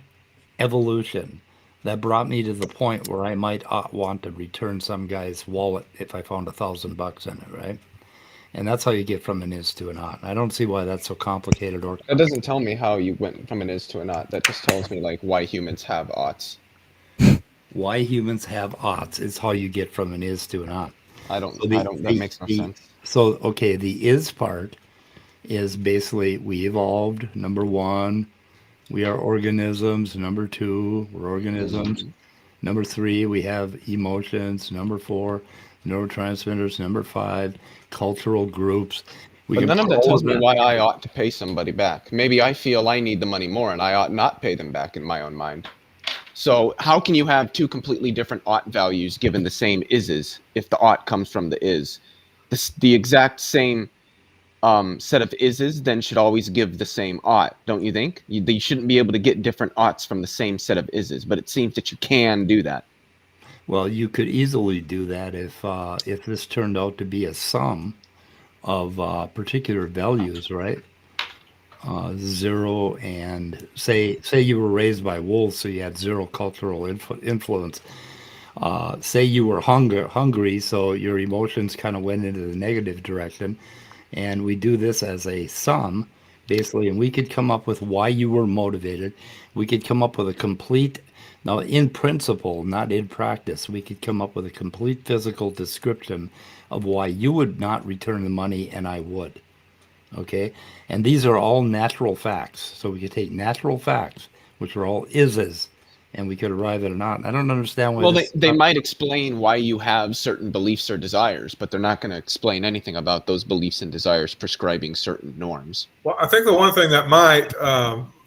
evolution that brought me to the point where I might want to return some guy's wallet if I found $1,000 in it, right? And that's how you get from an is to an ought. I don't see why that's so complicated or That doesn't tell me how you went from an is to an ought. That just tells me like why humans have oughts. why humans have oughts is how you get from an is to an ought. I don't. So That makes no sense. So okay, the is part is basically we evolved. Number one, we are organisms. Number two, we're organisms. Number three, we have emotions. Number four, neurotransmitters. Number five, cultural groups. But none of that tells me why I ought to pay somebody back. Maybe I feel I need the money more and I ought not pay them back in my own mind. So how can you have two completely different ought values given the same ises if the ought comes from the is? The exact same set of ises then should always give the same ought, don't you think? You shouldn't be able to get different oughts from the same set of ises, but it seems that you can do that. Well, you could easily do that if this turned out to be a sum of particular values, right? 0 and say you were raised by wolves, so you had 0 cultural influence. Say you were hungry, so your emotions kind of went into the negative direction. And we do this as a sum, basically, and we could come up with why you were motivated. We could come up with a complete, now in principle, not in practice, we could come up with a complete physical description of why you would not return the money and I would. Okay? And these are all natural facts. So we could take natural facts, which are all ises, and we could arrive at an ought. I don't understand why. Well, they might explain why you have certain beliefs or desires, but they're not going to explain anything about those beliefs and desires prescribing certain norms. Well, I think the one thing that might,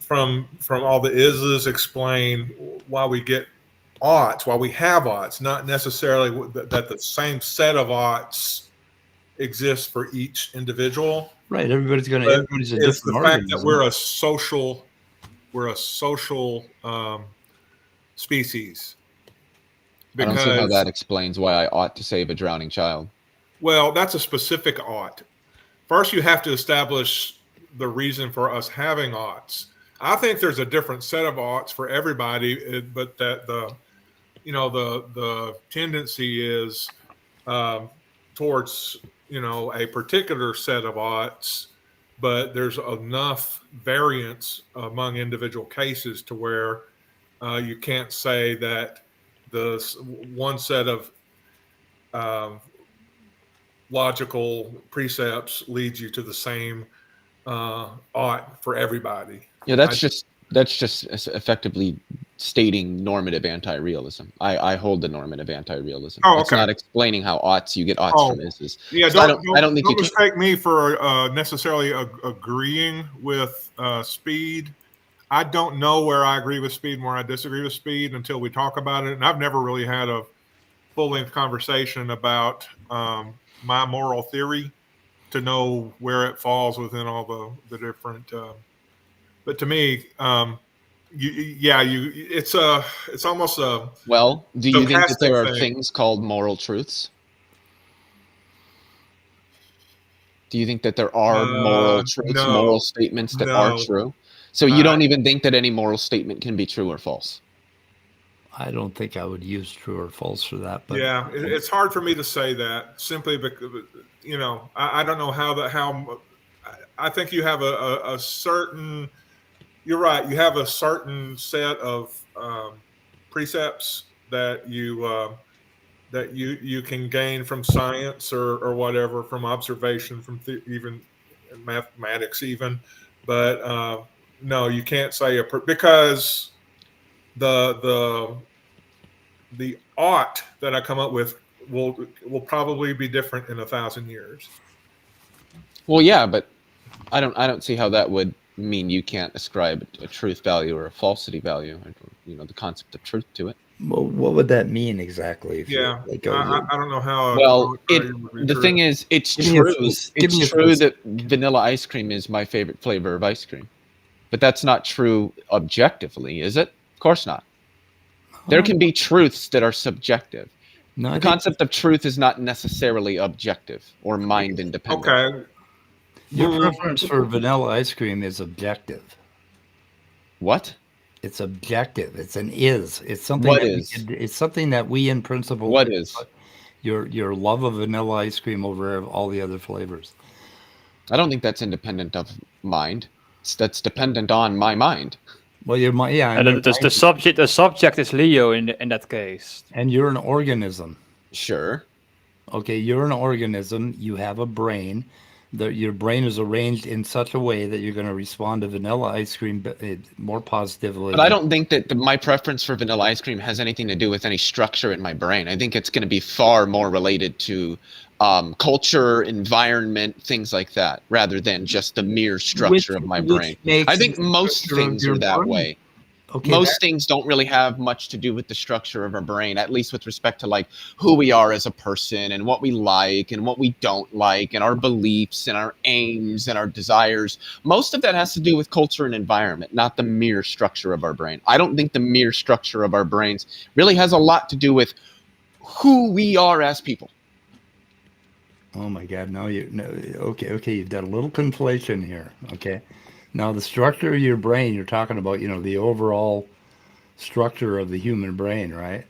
from all the ises, explain why we get oughts, why we have oughts, not necessarily that the same set of oughts exists for each individual. Right, everybody's a It's different the fact that organism. we're a social species. I don't see how that explains why I ought to save a drowning child. Well, that's a specific ought. First, you have to establish the reason for us having oughts. I think there's a different set of oughts for everybody, but that the tendency is towards a particular set of oughts, but there's enough variance among individual cases to where you can't say that the one set of logical precepts leads you to the same ought for everybody. Yeah, that's just effectively stating normative anti-realism. I hold the normative anti-realism. Oh, It's okay. not explaining how oughts you get oughts from ises. Yeah, So don't mistake me for necessarily agreeing with speed. I don't know where I agree with speed and where I disagree with speed until we talk about it. And I've never really had a full-length conversation about my moral theory to know where it falls within all the different. But to me, it's almost a. Well, do you think that there are thing. things called moral truths? Do you think that there are moral truths, no. moral statements that No. are true? So you don't even think that any moral statement can be true or false? I don't think I would use true or false for that. But Yeah, it's hard for me to say that simply because I don't know how I think you have a certain. You're right. You have a certain set of precepts that you can gain from science or whatever, from observation, from even mathematics, even. But no, you can't say because the ought that I come up with will probably be different in 1,000 years. Well, yeah, but I don't see how that would mean you can't ascribe a truth value or a falsity value, or, the concept of truth to it. Well, what would that mean exactly? If Yeah, I I don't know how. Well, the thing is, it's Give me a true. twist. It's Give me a true twist. that vanilla ice cream is my favorite flavor of ice cream, but that's not true objectively, is it? Of course not. There can be truths that are subjective. No, The concept of truth is not necessarily objective or mind independent. Okay. Your preference for vanilla ice cream is objective. What? It's objective. It's an is. It's something What that is? it's something that we in principle What could is? put your love of vanilla ice cream over all the other flavors. I don't think that's independent of mind. That's dependent on my mind. Well, your mind, yeah, and And your the mind, subject is Leo in that case. and you're an organism. Sure. Okay, you're an organism. You have a brain. Your brain is arranged in such a way that you're going to respond to vanilla ice cream more positively. But I don't think that my preference for vanilla ice cream has anything to do with any structure in my brain. I think it's going to be far more related to culture, environment, things like that, rather than just the mere structure of my brain. I think most things are that way. Okay, most things don't really have much to do with the structure of our brain, at least with respect to like who we are as a person and what we like and what we don't like and our beliefs and our aims and our desires. Most of that has to do with culture and environment, not the mere structure of our brain. I don't think the mere structure of our brains really has a lot to do with who we are as people. Oh my God! No, okay. You've got a little conflation here. Okay, now the structure of your brain you're talking about, the overall structure of the human brain, right?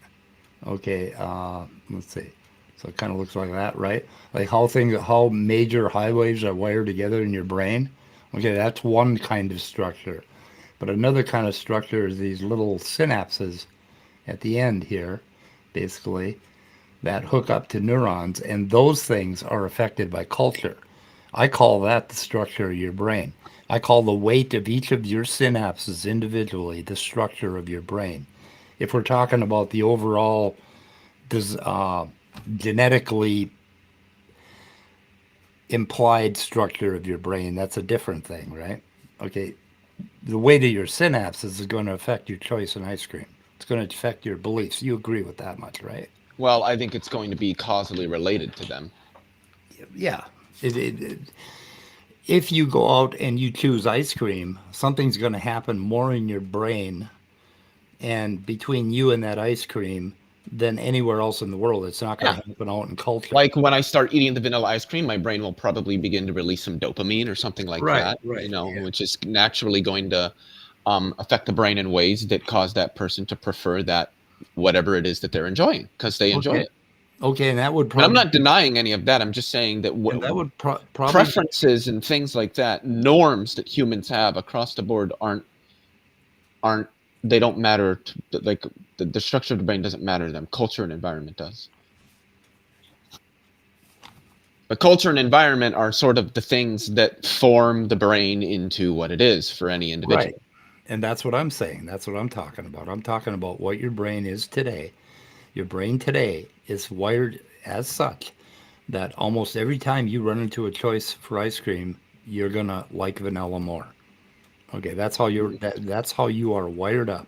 Okay, let's see. So it kind of looks like that, right? Like how major highways are wired together in your brain. Okay, that's one kind of structure. But another kind of structure is these little synapses at the end here, basically, that hook up to neurons, and those things are affected by culture. I call that the structure of your brain. I call the weight of each of your synapses individually the structure of your brain. If we're talking about the overall genetically implied structure of your brain, that's a different thing, right? Okay, the weight of your synapses is going to affect your choice in ice cream. It's going to affect your beliefs. You agree with that much, right? Well, I think it's going to be causally related to them. Yeah. If you go out and you choose ice cream, something's going to happen more in your brain and between you and that ice cream than anywhere else in the world. It's not going to happen out in culture. Like when I start eating the vanilla ice cream, my brain will probably begin to release some dopamine or something like that, which is naturally going to affect the brain in ways that cause that person to prefer that whatever it is that they're enjoying because they enjoy it. Okay, and that would probably... And I'm not denying any of that. I'm just saying that that would probably... preferences and things like that, norms that humans have across the board aren't they don't matter. Like the structure of the brain doesn't matter to them. Culture and environment does. But culture and environment are sort of the things that form the brain into what it is for any individual. Right. And that's what I'm saying. That's what I'm talking about. I'm talking about what your brain is today. Your brain today is wired as such that almost every time you run into a choice for ice cream, you're going to like vanilla more. Okay, that's how that's how you are wired up.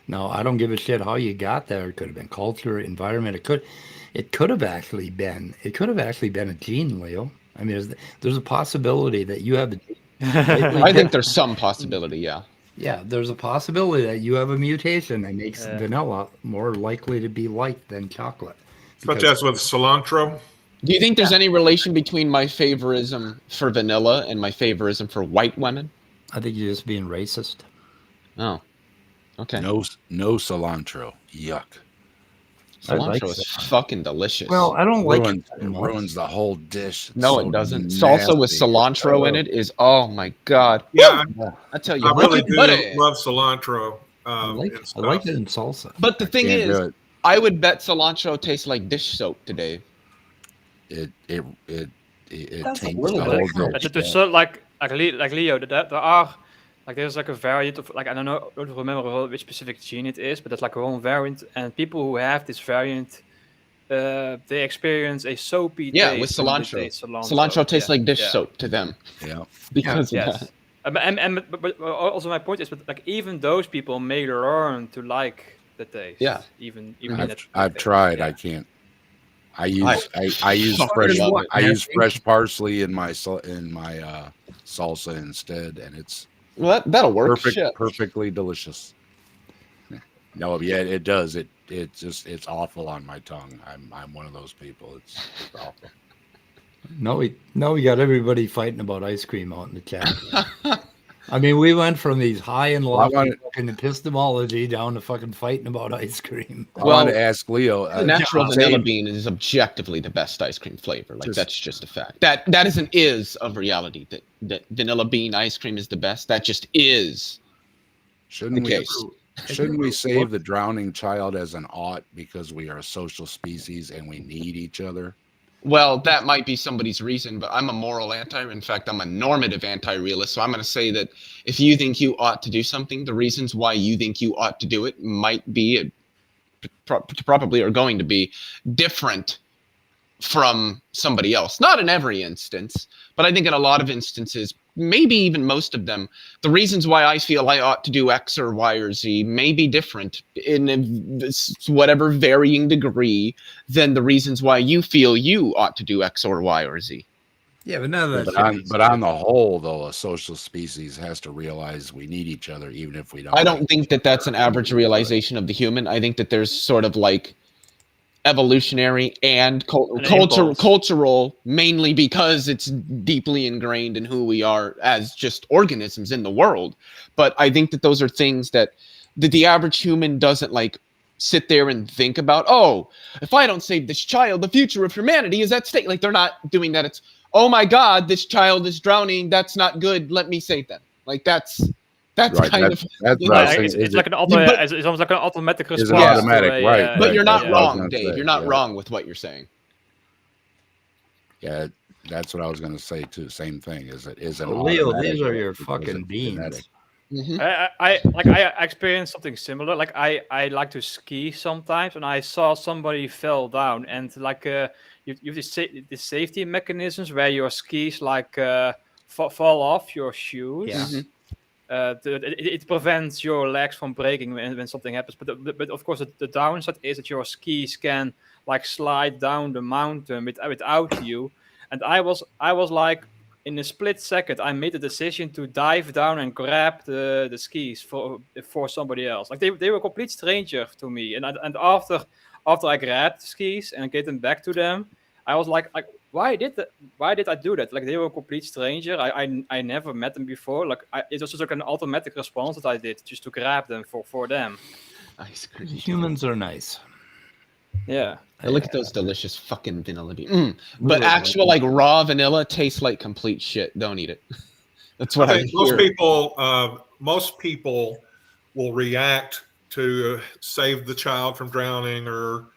Now, I don't give a shit how you got there. It could have been culture, environment. It could have actually been a gene, Leo. I mean, there's a possibility that you have a gene. I think there's some possibility, yeah. Yeah, there's a possibility that you have a mutation that makes vanilla more likely to be liked than chocolate. Such as with cilantro? Do you think there's any relation between my favorism for vanilla and my favorism for white women? I think you're just being racist. Oh, okay. No cilantro. Yuck. Cilantro is fucking delicious. Well, I don't like it. It ruins the whole dish. It's no, it doesn't. Salsa with cilantro in it is, oh my God. Yeah, I tell you, I really do love cilantro. I like it in salsa. But the thing is, I would bet cilantro tastes like dish soap today. It That's taints the whole dish. It's so like Leo, there are there's like a variant of I don't remember which specific gene it is, but there's like a whole variant, and people who have this variant, they experience a soapy taste with cilantro. Cilantro tastes like dish soap to them. Yeah, because of that. But also my point is, but like even those people may learn to like the taste. Yeah, even I've tried. I can't. I use fresh parsley in my salsa instead, and it's that'll work. Perfectly delicious. No, yeah, it does. It's awful on my tongue. I'm one of those people. It's awful. No, we got everybody fighting about ice cream out in the chat. I mean, we went from these high and Well, I lofty wanted- fucking epistemology down to fucking fighting about ice cream. I wanted to ask Leo. The natural John, vanilla say- bean is objectively the best ice cream flavor. Like Just- that's just a fact. That is an is of reality. That vanilla bean ice cream is the best. That just is. Shouldn't Okay. we save the drowning child as an ought because we are a social species and we need each other? Well, that might be somebody's reason, but I'm a moral in fact, I'm a normative anti-realist. So I'm going to say that if you think you ought to do something, the reasons why you think you ought to do it might be, probably are going to be different from somebody else. Not in every instance, but I think in a lot of instances, maybe even most of them, the reasons why I feel I ought to do X or Y or Z may be different in whatever varying degree than the reasons why you feel you ought to do X or Y or Z. Yeah, but none of that. But on the whole, though, a social species has to realize we need each other, even if we don't. I don't think that that's an average realization of the human. I think that there's sort of like evolutionary and cultural, mainly because it's deeply ingrained in who we are as just organisms in the world. But I think that those are things that the average human doesn't like sit there and think about. Oh, if I don't save this child, the future of humanity is at stake. Like they're not doing that. It's, oh my God, this child is drowning. That's not good. Let me save them. Like that's Right, kind of. that's you what I was know, saying. It's like an it's almost like an automatic It's response. an automatic, to a, right, but you're not that's what I was wrong, gonna Dave. say, You're not yeah. wrong with what you're saying. Yeah, that's what I was going to say too. Same thing. Is it is an Leo, automatic these are your because fucking it's beans. genetic. Mhm. I experienced something similar. Like I like to ski sometimes, and I saw somebody fell down, and like you have the safety mechanisms where your skis like fall off your shoes. Yeah. Mhm. It prevents your legs from breaking when something happens. But of course, the downside is that your skis can like slide down the mountain without you. And I was like, in a split second, I made the decision to dive down and grab the skis for somebody else. Like they were a complete stranger to me. And after I grabbed the skis and gave them back to them, I was like why did I do that? Like they were a complete stranger. I never met them before. Like it was just like an automatic response that I did just to grab them for them. Ice cream. Humans are nice. Yeah. Hey, look at those delicious fucking vanilla beans. But Really actual like raw vanilla tastes like complete shit. Don't eat it. That's what I think hear. most people will react to save the child from drowning or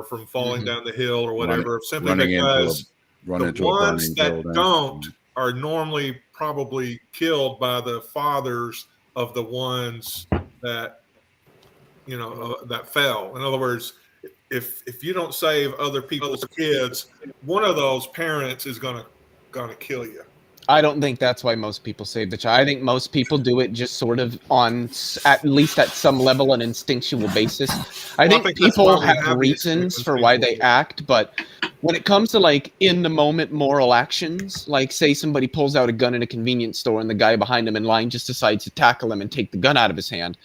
from falling down the hill or whatever, simply because the ones that don't are normally probably killed by the fathers of the ones that that fell. In other words, if you don't save other people's kids, one of those parents is gonna kill you. I don't think that's why most people save the child. I think most people do it just sort of on, at least at some level, an instinctual basis. I think people have reasons for why they act, but when it comes to like in the moment moral actions, like say somebody pulls out a gun in a convenience store and the guy behind him in line just decides to tackle him and take the gun out of his hand.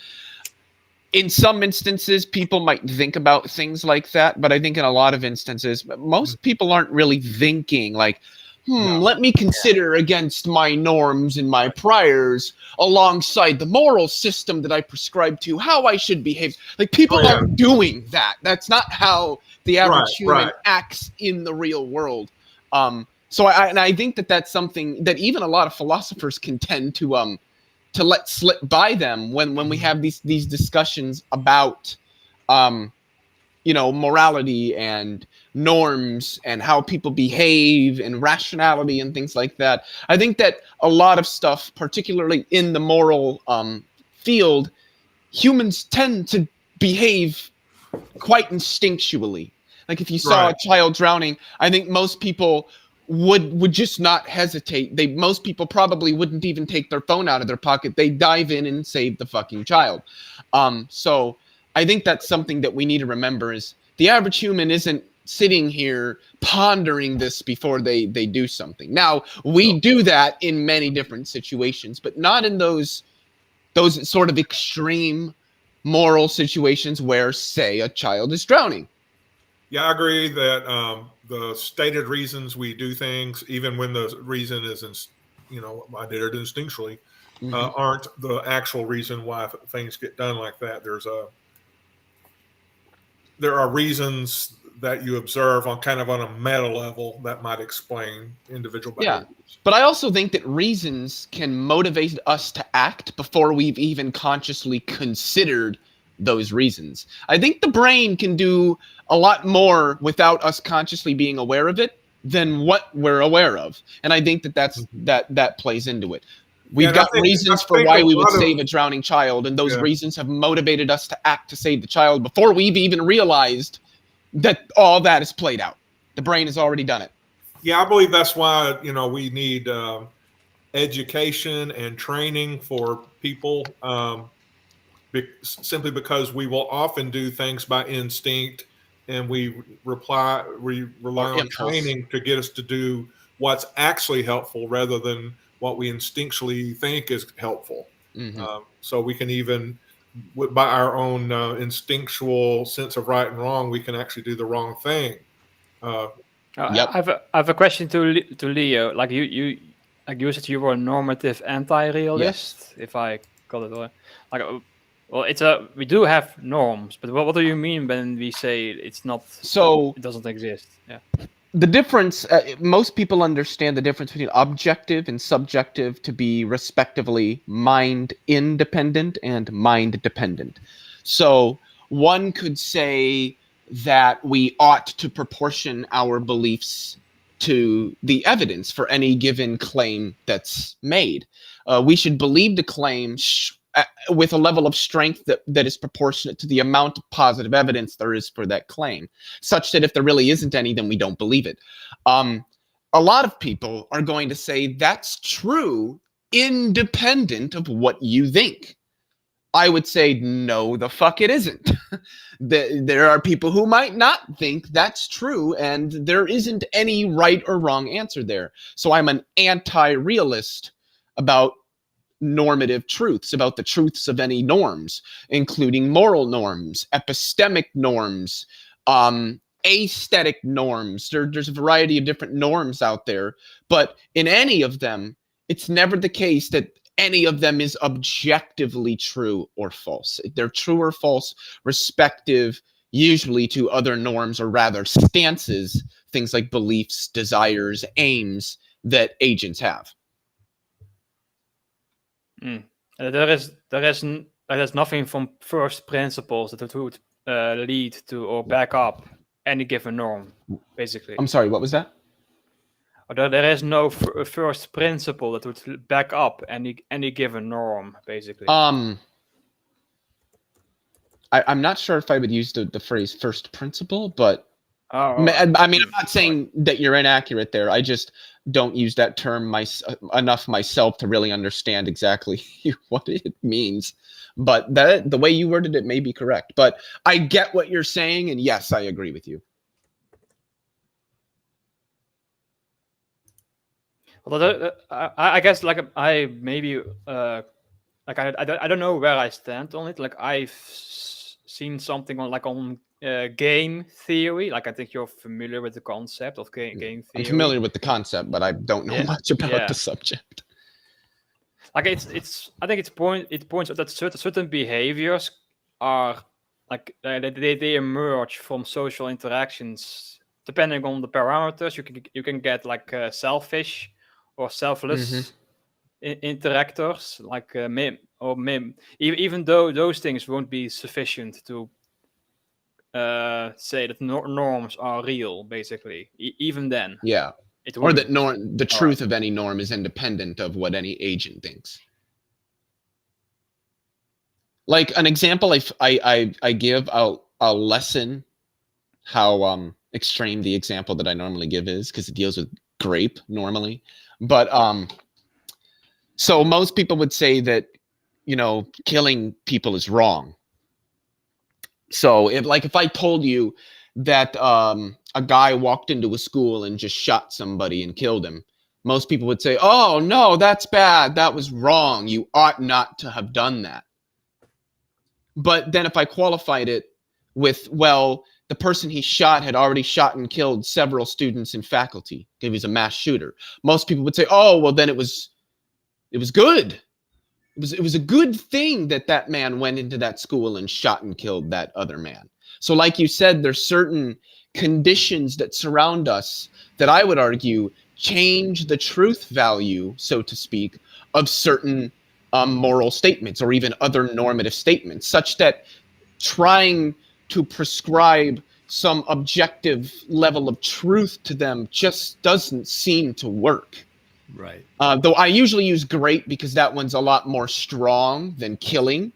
In some instances, people might think about things like that, but I think in a lot of instances, most people aren't really thinking like, let me consider against my norms and my priors alongside the moral system that I prescribe to, how I should behave. Like people aren't doing that. That's not how the average human acts in the real world. So I think that that's something that even a lot of philosophers can tend to let slip by them when we have these discussions about morality and norms and how people behave and rationality and things like that. I think that a lot of stuff, particularly in the moral field, humans tend to behave quite instinctually. Like if you saw a child drowning, I think most people would just not hesitate. Most people probably wouldn't even take their phone out of their pocket. They dive in and save the fucking child. So I think that's something that we need to remember is the average human isn't sitting here pondering this before they do something. Now, we do that in many different situations, but not in those sort of extreme moral situations where, say, a child is drowning. Yeah, I agree that the stated reasons we do things, even when the reason is I did it instinctually, Mhm. aren't the actual reason why things get done like that. There are reasons that you observe on kind of on a meta level that might explain individual Yeah. behaviors. But I also think that reasons can motivate us to act before we've even consciously considered those reasons. I think the brain can do a lot more without us consciously being aware of it than what we're aware of. And I think that plays into it. We've and I got reasons for think why a we would lot of- save a drowning child, and those Yeah. reasons have motivated us to act to save the child before we've even realized that all that is played out. The brain has already done it. Yeah, I believe that's why we need education and training for people, simply because we will often do things by instinct, and we rely Or on impulse. training to get us to do what's actually helpful rather than what we instinctually think is helpful. Mhm. So we can even, by our own instinctual sense of right and wrong, we can actually do the wrong thing. Yep. I have a question to Leo. Like you said, you were a normative anti-realist. If I got it right. Like, well, we do have norms, but what do you mean when we say it's not? So It doesn't exist. Yeah. the difference, most people understand the difference between objective and subjective to be respectively mind independent and mind dependent. So one could say that we ought to proportion our beliefs to the evidence for any given claim that's made. We should believe the claim with a level of strength that is proportionate to the amount of positive evidence there is for that claim, such that if there really isn't any, then we don't believe it. A lot of people are going to say that's true independent of what you think. I would say, no, the fuck it isn't. There are people who might not think that's true, and there isn't any right or wrong answer there. So I'm an anti-realist about normative truths, about the truths of any norms, including moral norms, epistemic norms, aesthetic norms. There's a variety of different norms out there, but in any of them, it's never the case that any of them is objectively true or false. They're true or false respective usually to other norms, or rather stances, things like beliefs, desires, aims that agents have. There is nothing from first principles that would lead to or back up any given norm, basically. I'm sorry, what was that? There is no first principle that would back up any given norm, basically. I'm not sure if I would use the phrase first principle, but I mean, I'm not saying that you're inaccurate there. I just don't use that term enough myself to really understand exactly what it means. But the way you worded it may be correct. But I get what you're saying, and yes, I agree with you. Well, I guess like I maybe like I don't know where I stand on it. Like I've seen something on game theory. Like I think you're familiar with the concept of game theory. I'm familiar with the concept, but I don't know much about the subject. Like I think it points out that certain behaviors are like they emerge from social interactions. Depending on the parameters, you can get like selfish or selfless interactors, like even though those things won't be sufficient to say that norms are real, basically. Even then, yeah, or that the truth of any norm is independent of what any agent thinks. Like an example, I give, I'll lessen how extreme the example that I normally give is, because it deals with grape normally. But so most people would say that, killing people is wrong. So if I told you that a guy walked into a school and just shot somebody and killed him, most people would say, oh no, that's bad, that was wrong, you ought not to have done that. But then if I qualified it with, well, the person he shot had already shot and killed several students and faculty, he was a mass shooter, most people would say, oh, well, then it was It was good. It was a good thing that man went into that school and shot and killed that other man. So like you said, there's certain conditions that surround us that I would argue change the truth value, so to speak, of certain moral statements or even other normative statements, such that trying to prescribe some objective level of truth to them just doesn't seem to work. Right. Though I usually use great because that one's a lot more strong than killing.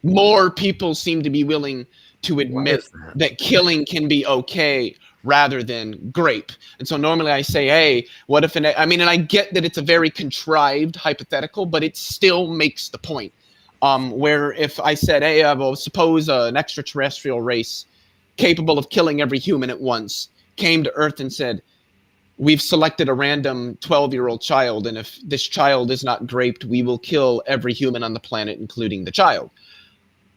More people seem to be willing to admit that killing can be okay rather than grape. And so normally I say, hey, what if and I get that it's a very contrived hypothetical, but it still makes the point. Where if I said, hey, well, suppose an extraterrestrial race capable of killing every human at once came to Earth and said, we've selected a random 12-year-old child, and if this child is not graped, we will kill every human on the planet, including the child.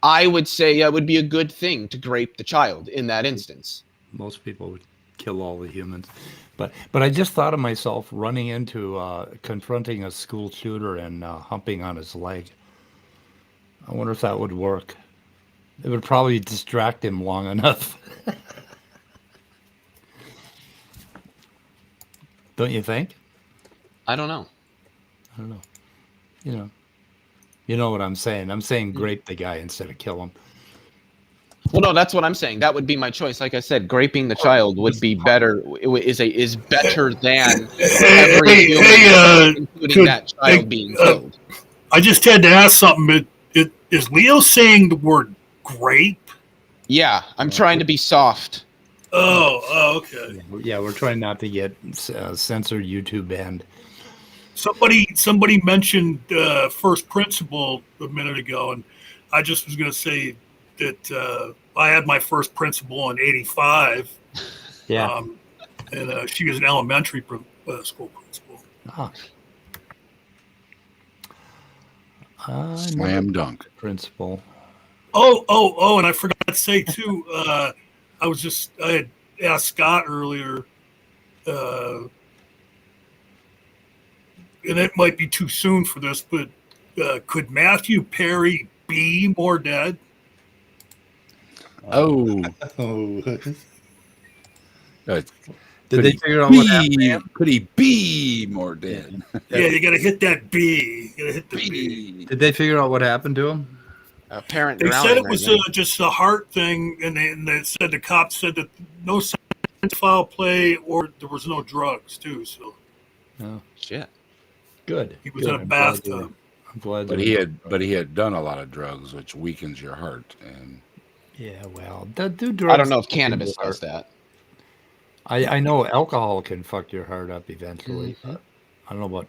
I would say it would be a good thing to grape the child in that instance. Most people would kill all the humans. But I just thought of myself running into confronting a school shooter and humping on his leg. I wonder if that would work. It would probably distract him long enough. Don't you think? I don't know. I don't know. You know what I'm saying. I'm saying grape the guy instead of kill him. Well, no, that's what I'm saying. That would be my choice. Like I said, graping the child would be better. Is better than every human, including that child being killed. I just had to ask something. Is Leo saying the word grape? Yeah, I'm trying to be soft. Oh, okay. Yeah, we're trying not to get censored YouTube banned. Somebody mentioned first principle a minute ago, and I just was going to say that I had my first principal in '85. Yeah. And she was an elementary school principal. Slam dunk. Principal. Oh, and I forgot to say too, I had asked Scott earlier, and it might be too soon for this, but could Matthew Perry be more dead? Oh. Did they figure out what happened to him? Could he be more dead? Yeah, you got to hit that B. You got to hit the B. Did they figure out what happened to him? Apparent They drowning, said it was I think. just a heart thing, and they said the cops said that no signs of foul play or there was no drugs too. So Oh, shit. good. he was in a bathtub. I'm glad. But he had done a lot of drugs, which weakens your heart. And Yeah, well, do drugs. I don't know if cannabis does that. I know alcohol can fuck your heart up eventually. Mm-hmm. But I don't know about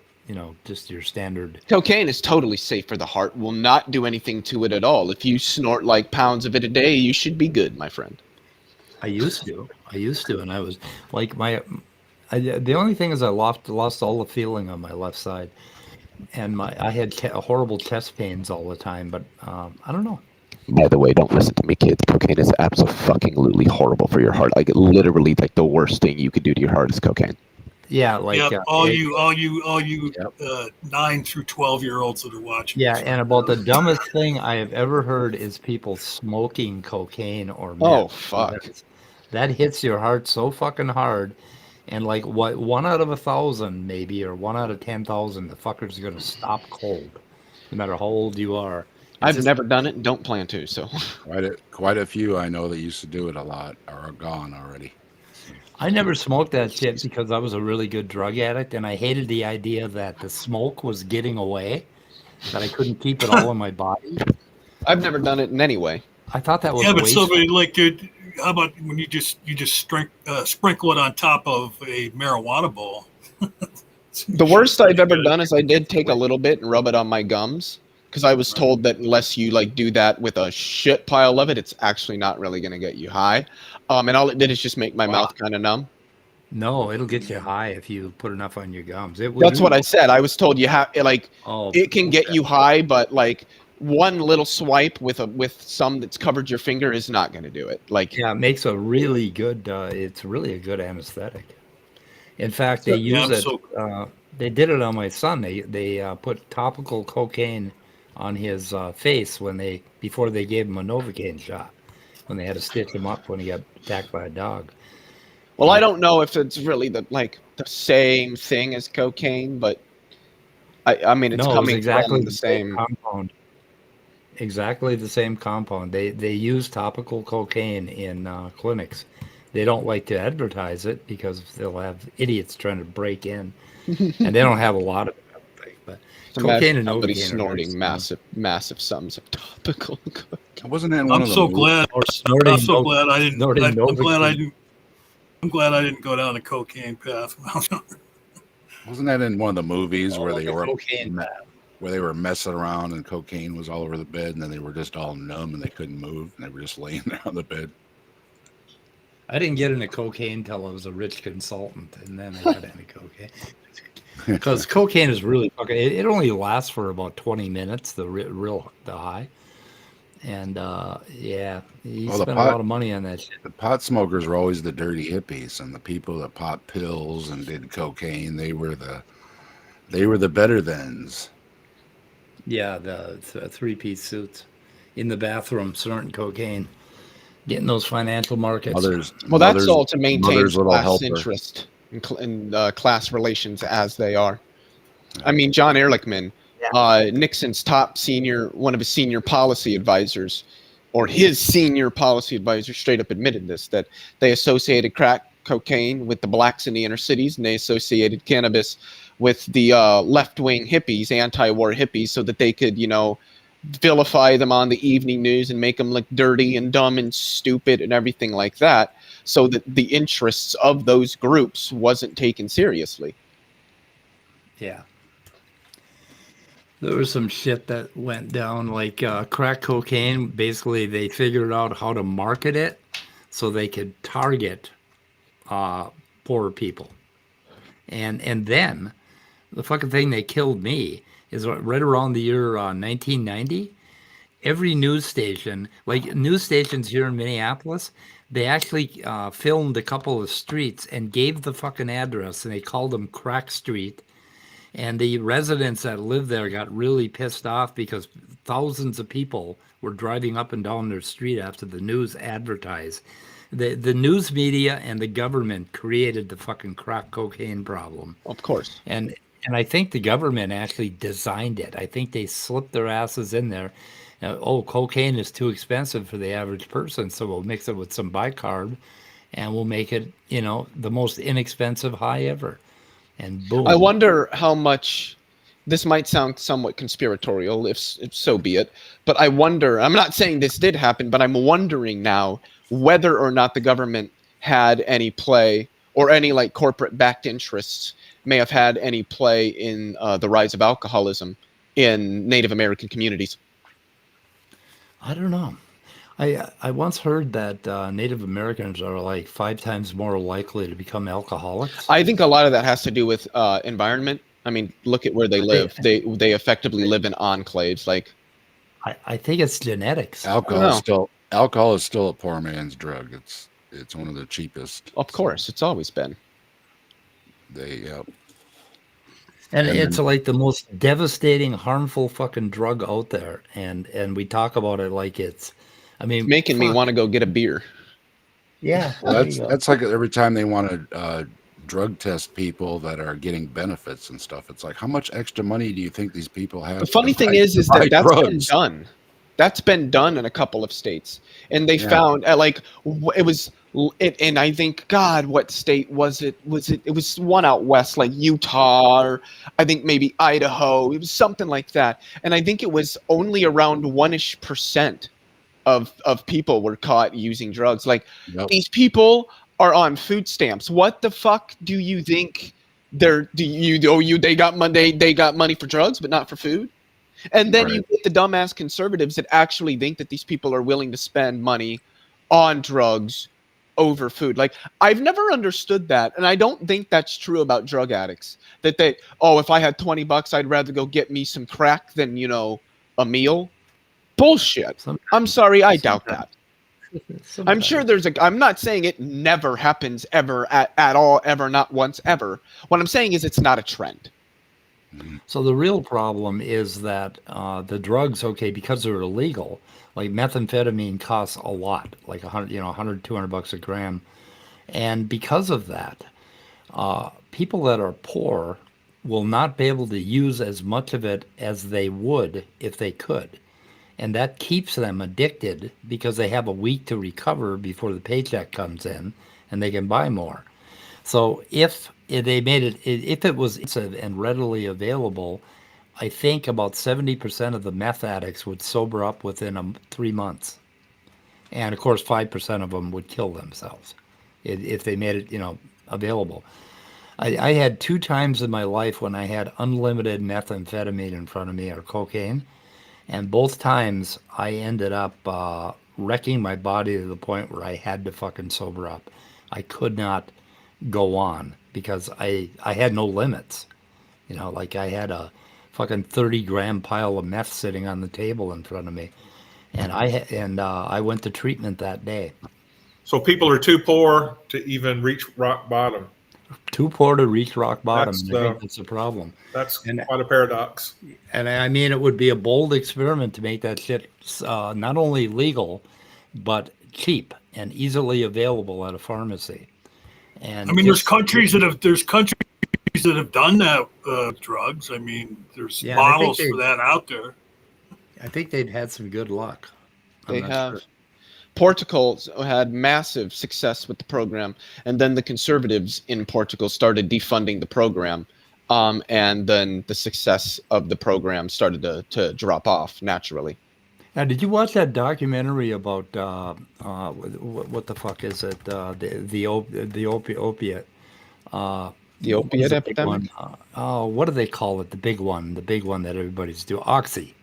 just your standard. Cocaine is totally safe for the heart. Will not do anything to it at all. If you snort like pounds of it a day, you should be good, my friend. I used to, and I was like the only thing is I lost all the feeling on my left side, and I had horrible chest pains all the time. But I don't know. By the way, don't listen to me, kids. Cocaine is absolutely horrible for your heart. Like literally, like the worst thing you could do to your heart is cocaine. Yeah, like all you 9 through 12-year-olds that are watching. Yeah, and about the dumbest thing I have ever heard is people smoking cocaine or meth. Oh, fuck. That hits your heart so fucking hard, and like 1 out of 1,000 maybe, or 1 out of 10,000, the fucker's gonna stop cold, no matter how old you are. I've never done it and don't plan to. So quite a few I know that used to do it a lot are gone already. I never smoked that shit because I was a really good drug addict, and I hated the idea that the smoke was getting away, that I couldn't keep it all in my body. I've never done it in any way. I thought that was Yeah, but wasteful. somebody like, dude, how about when you just sprinkle it on top of a marijuana bowl? The worst I've ever done is I did take a little bit and rub it on my gums, because I was told that unless you like do that with a shit pile of it, it's actually not really going to get you high. And all it did is just make my mouth kind of numb. No, it'll get you high if you put enough on your gums. That's what I said. I was told you have it can get you high, but like one little swipe with some that's covered your finger is not going to do it. Like it makes a really good. It's really a good anesthetic. In fact, they use it. They did it on my son. They put topical cocaine on his face before they gave him a Novocaine shot, when they had to stitch him up when he got attacked by a dog. Well, I And don't know if it's really the same thing as cocaine, but I mean it's no, it was coming exactly from the the same same. compound. Exactly the same compound. They use topical cocaine in clinics. They don't like to advertise it because they'll have idiots trying to break in, and they don't have a lot of it, I don't think. But Imagine cocaine and somebody Novocaine are very snorting similar. massive sums of topical cocaine. Wasn't that in one I'm of the so movies? glad. Or I'm so glad I didn't. snorting I'm glad I Novocaine. didn't. I'm glad I didn't go down the cocaine path. Wasn't that in one of the movies where Oh, they the were cocaine. where they were messing around and cocaine was all over the bed, and then they were just all numb and they couldn't move, and they were just laying there on the bed. I didn't get into cocaine until I was a rich consultant, and then I got into cocaine. Because cocaine is really fucking. It only lasts for about 20 minutes, the high, and yeah, you Well, the spend a pot lot of money on that shit. the pot smokers were always the dirty hippies, and the people that popped pills and did cocaine, they were the better thens. Yeah, the three-piece suits in the bathroom, snorting cocaine, getting those financial markets. Well, that's all to maintain mother's little class helper. interest in class relations as they are. I mean, John Ehrlichman, Nixon's one of his senior policy advisors, or his senior policy advisor, straight up admitted this, that they associated crack cocaine with the blacks in the inner cities, and they associated cannabis with the left-wing hippies, anti-war hippies, so that they could, vilify them on the evening news and make them look dirty and dumb and stupid and everything like that, so that the interests of those groups wasn't taken seriously. Yeah. There was some shit that went down, like crack cocaine. Basically, they figured out how to market it so they could target poor people. And then the fucking thing that killed me is right around the year 1990. Every news station, like news stations here in Minneapolis, they actually filmed a couple of streets and gave the fucking address, and they called them Crack Street. And the residents that lived there got really pissed off because thousands of people were driving up and down their street after the news advertised. The news media and the government created the fucking crack cocaine problem. Of course. And I think the government actually designed it. I think they slipped their asses in there. Cocaine is too expensive for the average person, so we'll mix it with some bicarb and we'll make it, the most inexpensive high ever. And boom. I wonder how much this might sound somewhat conspiratorial, if so be it, but I wonder, I'm not saying this did happen, but I'm wondering now whether or not the government had any play, or any like corporate backed interests may have had any play in the rise of alcoholism in Native American communities. I don't know. I once heard that Native Americans are like 5 times more likely to become alcoholics. I think a lot of that has to do with environment. I mean, look at where they live. They effectively live in enclaves. Like, I think it's genetics. Alcohol is still a poor man's drug. It's one of the cheapest. Of course, it's always been. And it's like the most devastating, harmful fucking drug out there. And we talk about it like it's, it's making me want to go get a beer. Yeah. Well, that's like every time they want to drug test people that are getting benefits and stuff. It's like, how much extra money do you think these people have? The funny thing is that that's been done. That's been done in a couple of states, and they found and I think, God, what state was it? It was one out west, like Utah, or I think maybe Idaho. It was something like that, and I think it was only around 1% of people were caught using drugs. Like, these people are on food stamps. What the fuck do you think? They got money for drugs, but not for food. And then you get the dumbass conservatives that actually think that these people are willing to spend money on drugs over food. Like, I've never understood that, and I don't think that's true about drug addicts. That if I had $20, I'd rather go get me some crack than a meal. Bullshit. I'm sorry, I doubt that. I'm sure I'm not saying it never happens ever at all, ever, not once, ever. What I'm saying is it's not a trend. So the real problem is that the drugs, okay, because they're illegal, like methamphetamine costs a lot, like 100, 100, $200 a gram. And because of that, people that are poor will not be able to use as much of it as they would if they could. And that keeps them addicted because they have a week to recover before the paycheck comes in and they can buy more. So if they made it, if it was and readily available, I think about 70% of the meth addicts would sober up within 3 months. And of course, 5% of them would kill themselves if they made it, available. I had 2 times in my life when I had unlimited methamphetamine in front of me or cocaine. And both times I ended up wrecking my body to the point where I had to fucking sober up. I could not go on because I had no limits. Like I had a fucking 30-gram pile of meth sitting on the table in front of me. And I went to treatment that day. So people are too poor to even reach rock bottom. Too poor to reach rock bottom. That's I think that's the problem. That's quite a paradox. And I mean, it would be a bold experiment to make that shit not only legal, but cheap and easily available at a pharmacy. And I mean, there's countries that have done that drugs. I mean, there's models for that out there. I think they've had some good luck. They have. Sure. Portugal had massive success with the program, and then the conservatives in Portugal started defunding the program, and then the success of the program started to drop off naturally. Now, did you watch that documentary about what the fuck is it? The opiate. The opiate epidemic. What do they call it? The big one that everybody's doing. Oxy.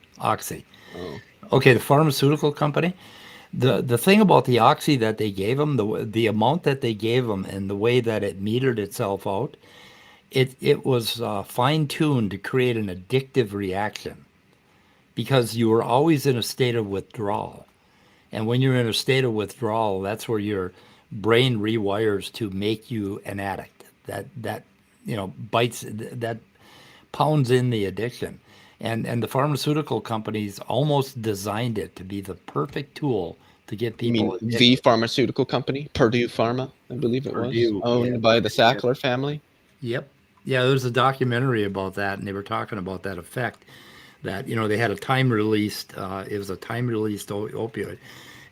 Oh. Okay, the pharmaceutical company. The thing about the oxy that they gave them, the amount that they gave them, and the way that it metered itself out, it was fine-tuned to create an addictive reaction, because you were always in a state of withdrawal, and when you're in a state of withdrawal, that's where your brain rewires to make you an addict. That bites, that pounds in the addiction. And the pharmaceutical companies almost designed it to be the perfect tool to get people. You mean the pharmaceutical company, Purdue Pharma, I believe it was, owned by the Sackler family? Yep. Yeah, there's a documentary about that, and they were talking about that effect, that, they had a time-released, it was a time-released opioid.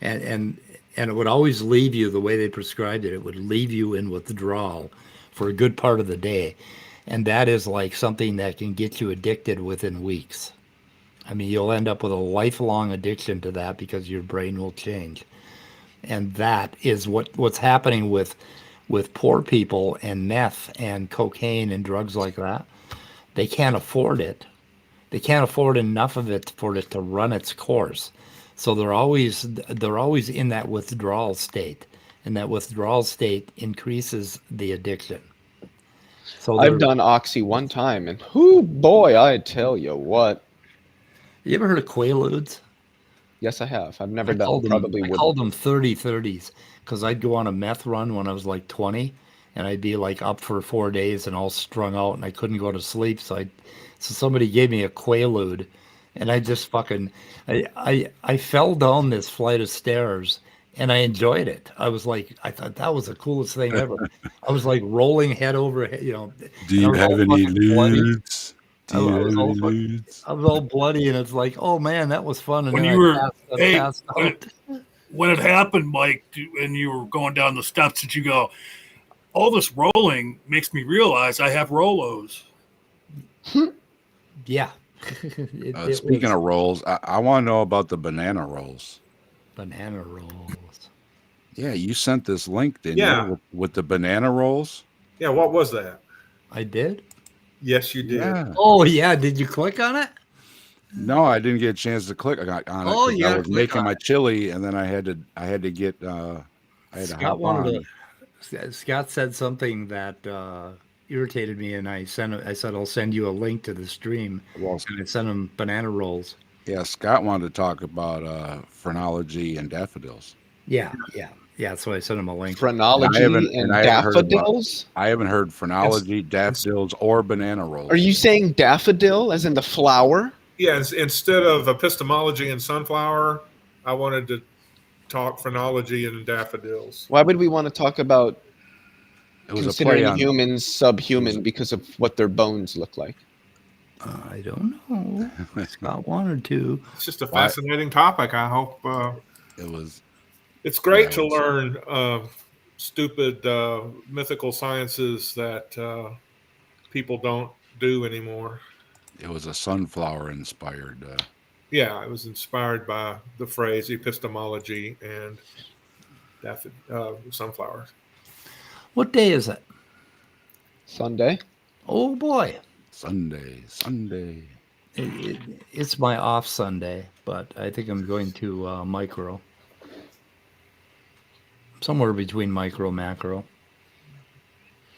And it would always leave you, the way they prescribed it, it would leave you in withdrawal for a good part of the day. And that is like something that can get you addicted within weeks. I mean, you'll end up with a lifelong addiction to that because your brain will change. And that is what's happening with poor people and meth and cocaine and drugs like that. They can't afford it. They can't afford enough of it for it to run its course. So they're always in that withdrawal state. And that withdrawal state increases the addiction. So I've done Oxy one time, and whoo boy, I tell you what. You ever heard of Quaaludes? Yes, I have. I've never done. Probably I called them 30-30s because I'd go on a meth run when I was like 20, and I'd be like up for 4 days and all strung out, and I couldn't go to sleep. So somebody gave me a Quaalude, and I just fucking I fell down this flight of stairs. And I enjoyed it. I thought that was the coolest thing ever. I was like rolling head over head, Do you have any lewds? I was all bloody, and it's like, oh man, that was fun. And when then you were, passed out. When it happened, Mike, and you were going down the steps, did you go, all this rolling makes me realize I have Rolos? Yeah. Speaking of rolls, I want to know about the banana rolls. Banana rolls. Yeah, you sent this link, didn't you? With the banana rolls? Yeah, what was that? I did? Yes, you did. Yeah. Oh, yeah. Did you click on it? No, I didn't get a chance to click on it. Oh, yeah. I was making my chili, and then I had to get I had to hop on. Scott said something that irritated me, and I said I'll send you a link to the stream. Well, and I sent him banana rolls. Yeah, Scott wanted to talk about phrenology and daffodils. Yeah. Yeah, that's why I sent him a link. Phrenology and I haven't heard about- daffodils? I haven't heard phrenology, daffodils, or banana rolls. Are you saying daffodil as in the flower? Yeah, instead of epistemology and sunflower, I wanted to talk phrenology and daffodils. Why would we want to talk about It was a considering play on. humans subhuman because of what their bones look like? I don't know. Scott wanted to. It's just a fascinating topic. I hope It was. it's great Yeah, to it was- learn stupid mythical sciences that people don't do anymore. It was a sunflower inspired. Yeah, it was inspired by the phrase epistemology and sunflowers. What day is it? Sunday? Oh boy. Sunday. It's my off Sunday, but I think I'm going to micro. Somewhere between micro macro.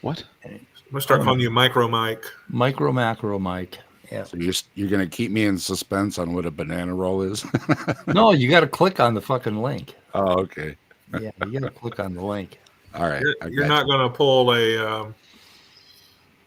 What? I'm gonna start calling you Micro Mike. Micro macro Mike. Yeah. So you're gonna keep me in suspense on what a banana roll is? No, you got to click on the fucking link. Oh, okay. Yeah, you got to click on the link. All right. You're not going to pull a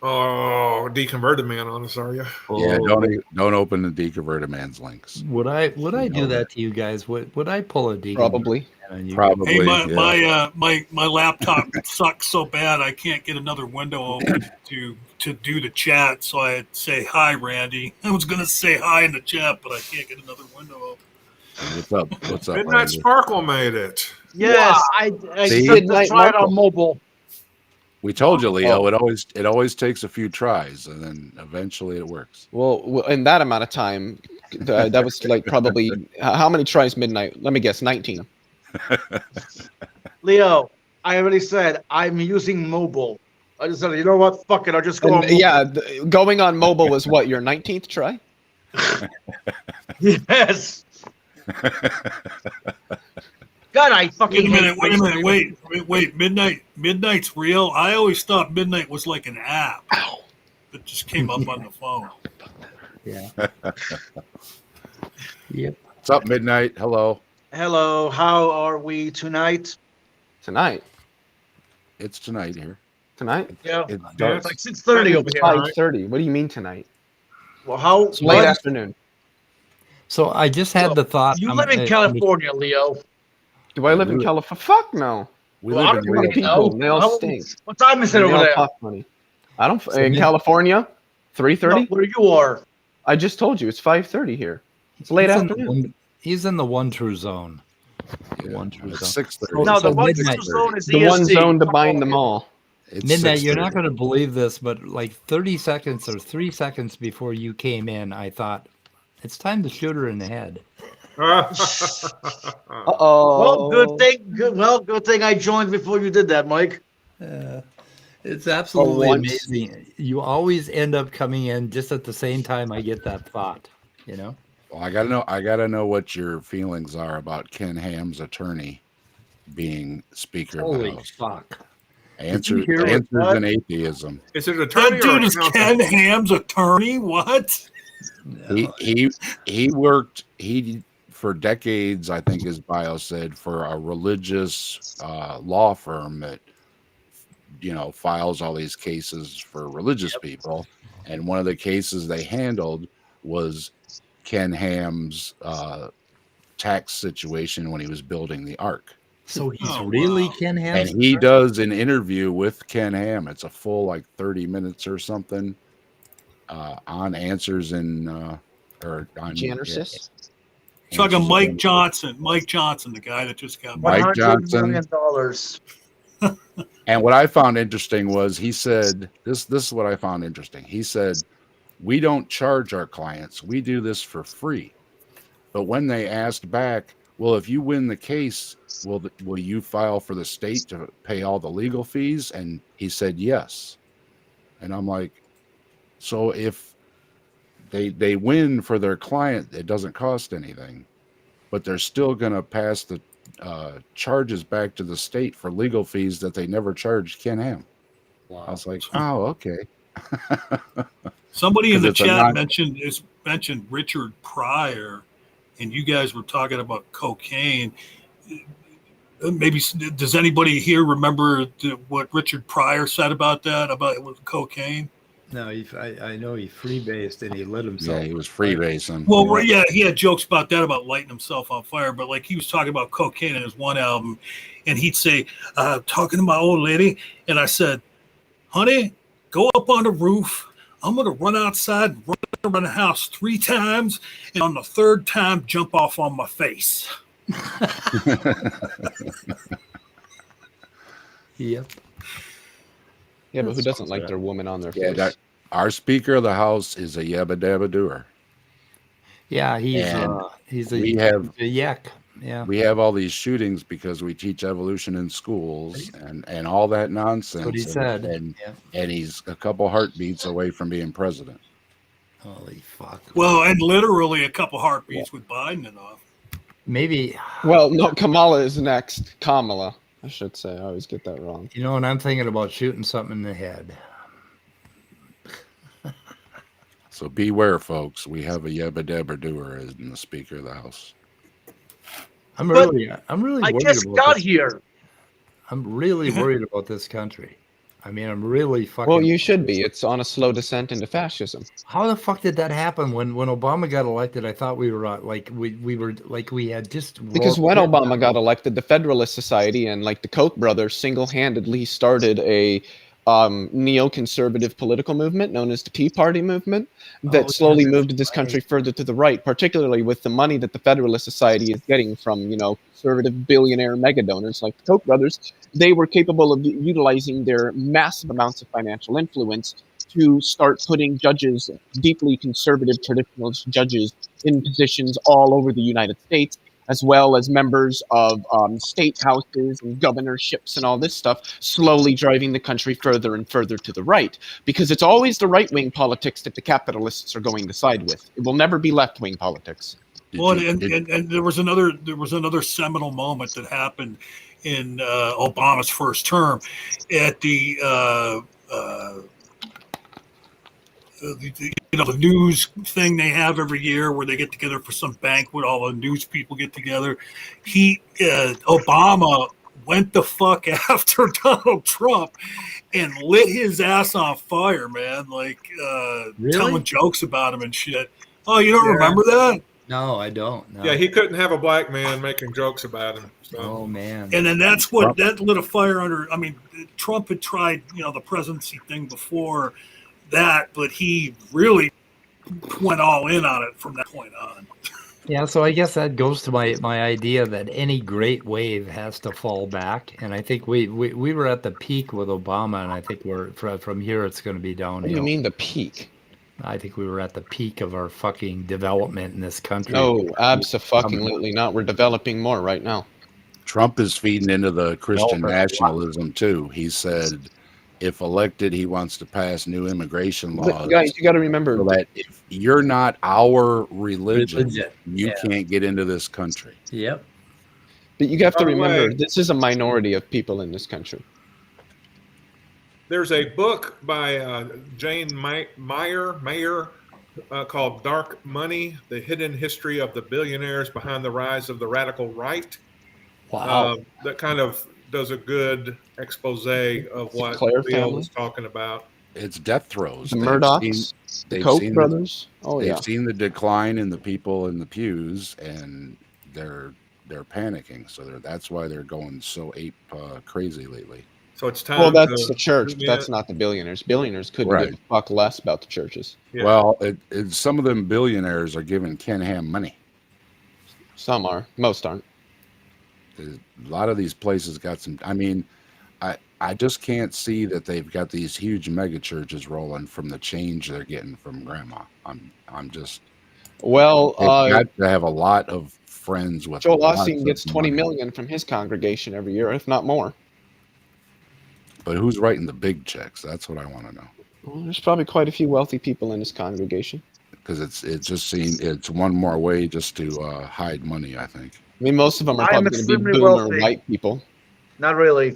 deconverted man on us, are you? Yeah, Oh, don't open the deconverted man's links. Would I do that to you guys? Would I pull a deconverted Probably. man on you? Probably. Hey, yeah. my laptop sucks so bad I can't get another window open to do the chat. So I say hi, Randy. I was gonna say hi in the chat, but I can't get another window open. What's up? Midnight Randy? Sparkle made it. Yes, I See? said to try it on mobile. We told you, Leo. Oh. It always takes a few tries, and then eventually it works. Well, in that amount of time, that was like probably how many tries midnight? Let me guess, 19. Leo, I already said I'm using mobile. I just said, you know what? Fuck it. I'll just go on mobile. Yeah, going on mobile was what, your 19th try? Yes. God, I fucking Wait a minute. Wait. Midnight's real. I always thought Midnight was like an app that just came up on the phone. Yeah. Yep. What's up, Midnight? Hello. Hello, how are we tonight? Tonight. It's tonight here. Tonight? Yeah, It's it's dark. like 6:30 over here. 5:30. What do you mean tonight? Well, how? It's late what? afternoon. So I just had the thought. You live in California, Leo. Do I live in California? Fuck no. We Well, live I in don't Many real fucking people. know. They all How- stink. What time is it They over all there? cost money. I don't. So In mid- California, 3:30. No, where you are? I just told you it's 5:30 here. It's late afternoon. He's in the one true zone. Yeah, One true it's zone. 6:30. No, the so one midnight. true zone is The one EST. zone to bind them all. It's Midnight, you're not 6:30. going to believe this, but like 30 seconds or 3 seconds before you came in, I thought, it's time to shoot her in the head. Uh-oh. Well, good thing I joined before you did that, Mike. It's absolutely once. amazing. You always end up coming in just at the same time I get that thought, you know? Well, I gotta know what your feelings are about Ken Ham's attorney being Speaker of the Holy House. fuck. Answers hear what- in atheism. Is it attorney That or dude is accountant? Ken Ham's attorney. What? He worked for decades. I think his bio said for a religious law firm that files all these cases for religious people. And one of the cases they handled was Ken Ham's tax situation when he was building the Ark. So he's Oh, really wow. Ken Ham? And he does an interview with Ken Ham. It's a full 30 minutes or something on answers in or on Genesis. It's like a Answers Mike in- Johnson. Mike Johnson, the guy that just got Mike $100 Johnson. million. And what I found interesting was he said this is what I found interesting. He said, "We don't charge our clients. We do this for free." But when they asked back, well, if you win the case, will you file for the state to pay all the legal fees? And he said yes. And I'm like, so if they win for their client, it doesn't cost anything, but they're still going to pass the charges back to the state for legal fees that they never charged Ken Ham. I was like, oh, okay. Somebody in 'Cause the it's a chat non- mentioned Richard Pryor, and you guys were talking about cocaine. maybe does anybody here remember what Richard Pryor said about that, about cocaine? No, I know he freebased and he lit himself. Yeah, he was on fire. freebasing. Well, yeah, he had jokes about that, about lighting himself on fire. But like he was talking about cocaine in his one album, and he'd say, "Talking to my old lady," and I said, "Honey, go up on the roof. I'm gonna run outside, run around the house 3 times, and on the 3rd time, jump off on my face." Yep. Yeah, but who That's doesn't like awesome. their woman on their Yeah, face? our Speaker of the House is a yabba dabba doer. Yeah, he's we have a yak. Yeah. We have all these shootings because we teach evolution in schools and all that nonsense. That's what he said. And he's a couple heartbeats away from being president. Holy fuck. Well, and literally a couple heartbeats with Biden and all. Maybe. Well, no, Kamala is next. Kamala, I should say. I always get that wrong. You know, and I'm thinking about shooting something in the head. So beware, folks. We have a yabba dabba doer as the Speaker of the House. I'm really I worried just about got this. here. I'm really worried about this country. I mean, I'm really fucking. Well, you should be. It's on a slow descent into fascism. How the fuck did that happen? When Obama got elected, I thought we were we had just Because when Obama got elected, the Federalist Society and like the Koch brothers single-handedly started a neoconservative political movement known as the Tea Party movement that slowly moved this country further to the right, particularly with the money that the Federalist Society is getting from, conservative billionaire mega donors like the Koch brothers. They were capable of utilizing their massive amounts of financial influence to start putting judges, deeply conservative traditionalist judges, in positions all over the United States, as well as members of state houses and governorships and all this stuff, slowly driving the country further and further to the right. Because it's always the right-wing politics that the capitalists are going to side with. It will never be left-wing politics. Well, and there was another seminal moment that happened in Obama's first term at the news thing they have every year where they get together for some banquet. All the news people get together. Obama went the fuck after Donald Trump and lit his ass on fire, man. Like telling jokes about him and shit. Oh, you don't remember that? No, I don't. No. Yeah, he couldn't have a black man making jokes about him. So. Oh man! And then that lit a fire under. I mean, Trump had tried, the presidency thing before that, but he really went all in on it from that point on. Yeah, so I guess that goes to my idea that any great wave has to fall back, and I think we were at the peak with Obama, and I think we're from here it's going to be downhill. What do you mean the peak? I think we were at the peak of our fucking development in this country. No, abso-fucking-lutely not. We're developing more right now. Trump is feeding into the Christian nationalism too. He said, if elected, he wants to pass new immigration laws. But guys, you got to remember so that if you're not our religion. You can't get into this country. Yep. But you have to remember, this is a minority of people in this country. There's a book by Jane Mayer called Dark Money, The Hidden History of the Billionaires Behind the Rise of the Radical Right. Wow. That kind of does a good expose of what Bill was talking about. It's death throes. The Murdochs, the Koch brothers. They've seen the decline in the people in the pews, and they're panicking. So that's why they're going so crazy lately. So it's time. Well, that's the church. But that's not the billionaires. Billionaires couldn't give a fuck less about the churches. Yeah. Well, some of them billionaires are giving Ken Ham money. Some are. Most aren't. A lot of these places got some. I mean, I just can't see that they've got these huge mega churches rolling from the change they're getting from grandma. I'm just. Well, they've got to have a lot of friends with. Joel Osteen gets 20 million from his congregation every year, if not more. But who's writing the big checks? That's what I want to know. Well, there's probably quite a few wealthy people in his congregation. Because it's one more way just to hide money, I think. I mean, most of them are probably going to be boomer white people. Not really.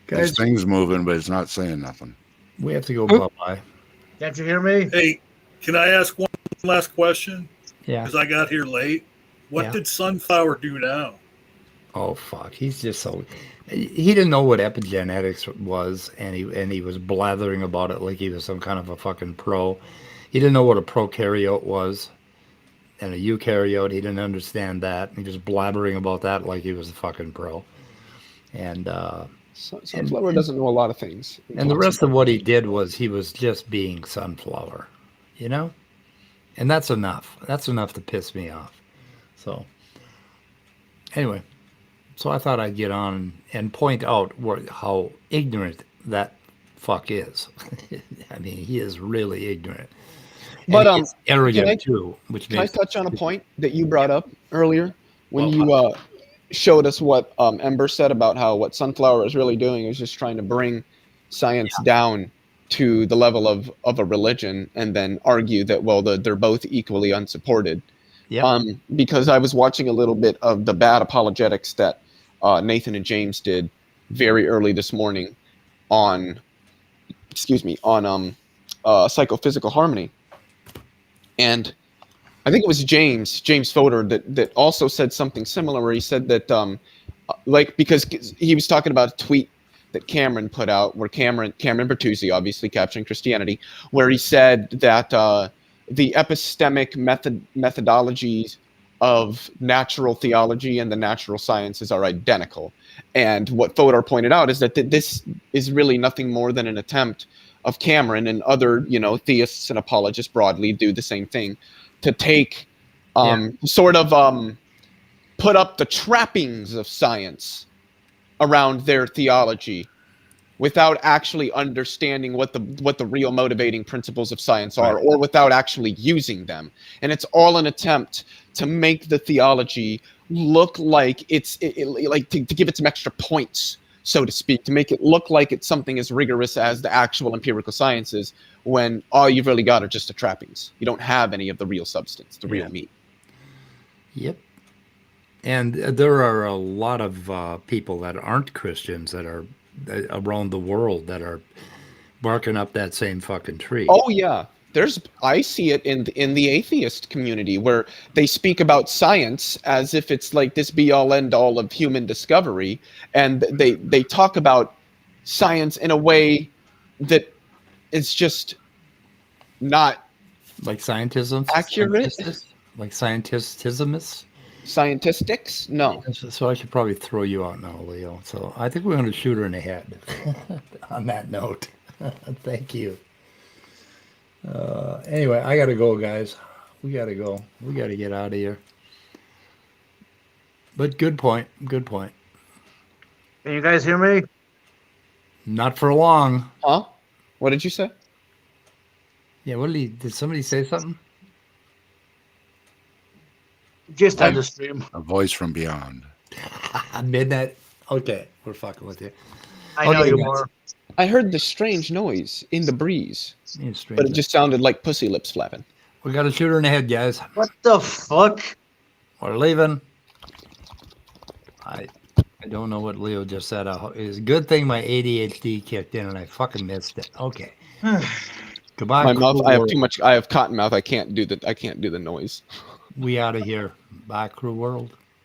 This thing's moving, but it's not saying nothing. We have to go bye-bye. Can't you hear me? Hey, can I ask one last question? Yeah. because I got here late. What Yeah. did Sunflower do now? Oh fuck, he's just so. He didn't know what epigenetics was, and he was blathering about it like he was some kind of a fucking pro. He didn't know what a prokaryote was, and a eukaryote. He didn't understand that. He was blabbering about that like he was a fucking pro. And Sunflower doesn't know a lot of things. and the rest of what he did was he was just being Sunflower, you know? And that's enough. That's enough to piss me off. So, anyway, so I thought I'd get on and point out how ignorant that fuck is. I mean, he is really ignorant. But And he's arrogant can I- too, which Can I makes touch on a point that you brought up earlier when you showed us what Ember said about how what Sunflower is really doing is just trying to bring science down to the level of a religion and then argue that, well, they're both equally unsupported. Yep. Because I was watching a little bit of the bad apologetics that Nathan and James did very early this morning on psychophysical harmony. And I think it was James Fodor that also said something similar where he said that because he was talking about a tweet that Cameron put out where Cameron Bertuzzi, obviously Capturing Christianity, where he said that the epistemic methodologies of natural theology and the natural sciences are identical. And what Fodor pointed out is that this is really nothing more than an attempt of Cameron and other, theists and apologists broadly do the same thing, to take put up the trappings of science around their theology without actually understanding what the real motivating principles of science are, or without actually using them. And it's all an attempt to make the theology look like to give it some extra points, so to speak, to make it look like it's something as rigorous as the actual empirical sciences, when all you've really got are just the trappings. You don't have any of the real substance, the real meat. Yep. And there are a lot of people that aren't Christians that are around the world that are barking up that same fucking tree. Oh yeah, I see it in the atheist community where they speak about science as if it's like this be all end all of human discovery, and they talk about science in a way that is just not like scientism accurate, like scientism. Scientistics? No. So I should probably throw you out now, Leo. So I think we're going to shoot her in the head on that note. Thank you. Anyway, I got to go, guys. We got to go. We got to get out of here. But good point. Good point. Can you guys hear me? Not for long. Huh? What did you say? Yeah, did somebody say something? Just on the stream. A voice from beyond. Midnight. Okay, we're fucking with you. I know you more. I heard the strange noise in the breeze, but it just sounded like pussy lips flapping. We got to shoot her in the head, guys. What the fuck? We're leaving. I don't know what Leo just said. It's a good thing my ADHD kicked in and I fucking missed it. Okay. Goodbye. My mouth. I have too much. I have cotton mouth. I can't do the noise. We out of here. Bye, crew world.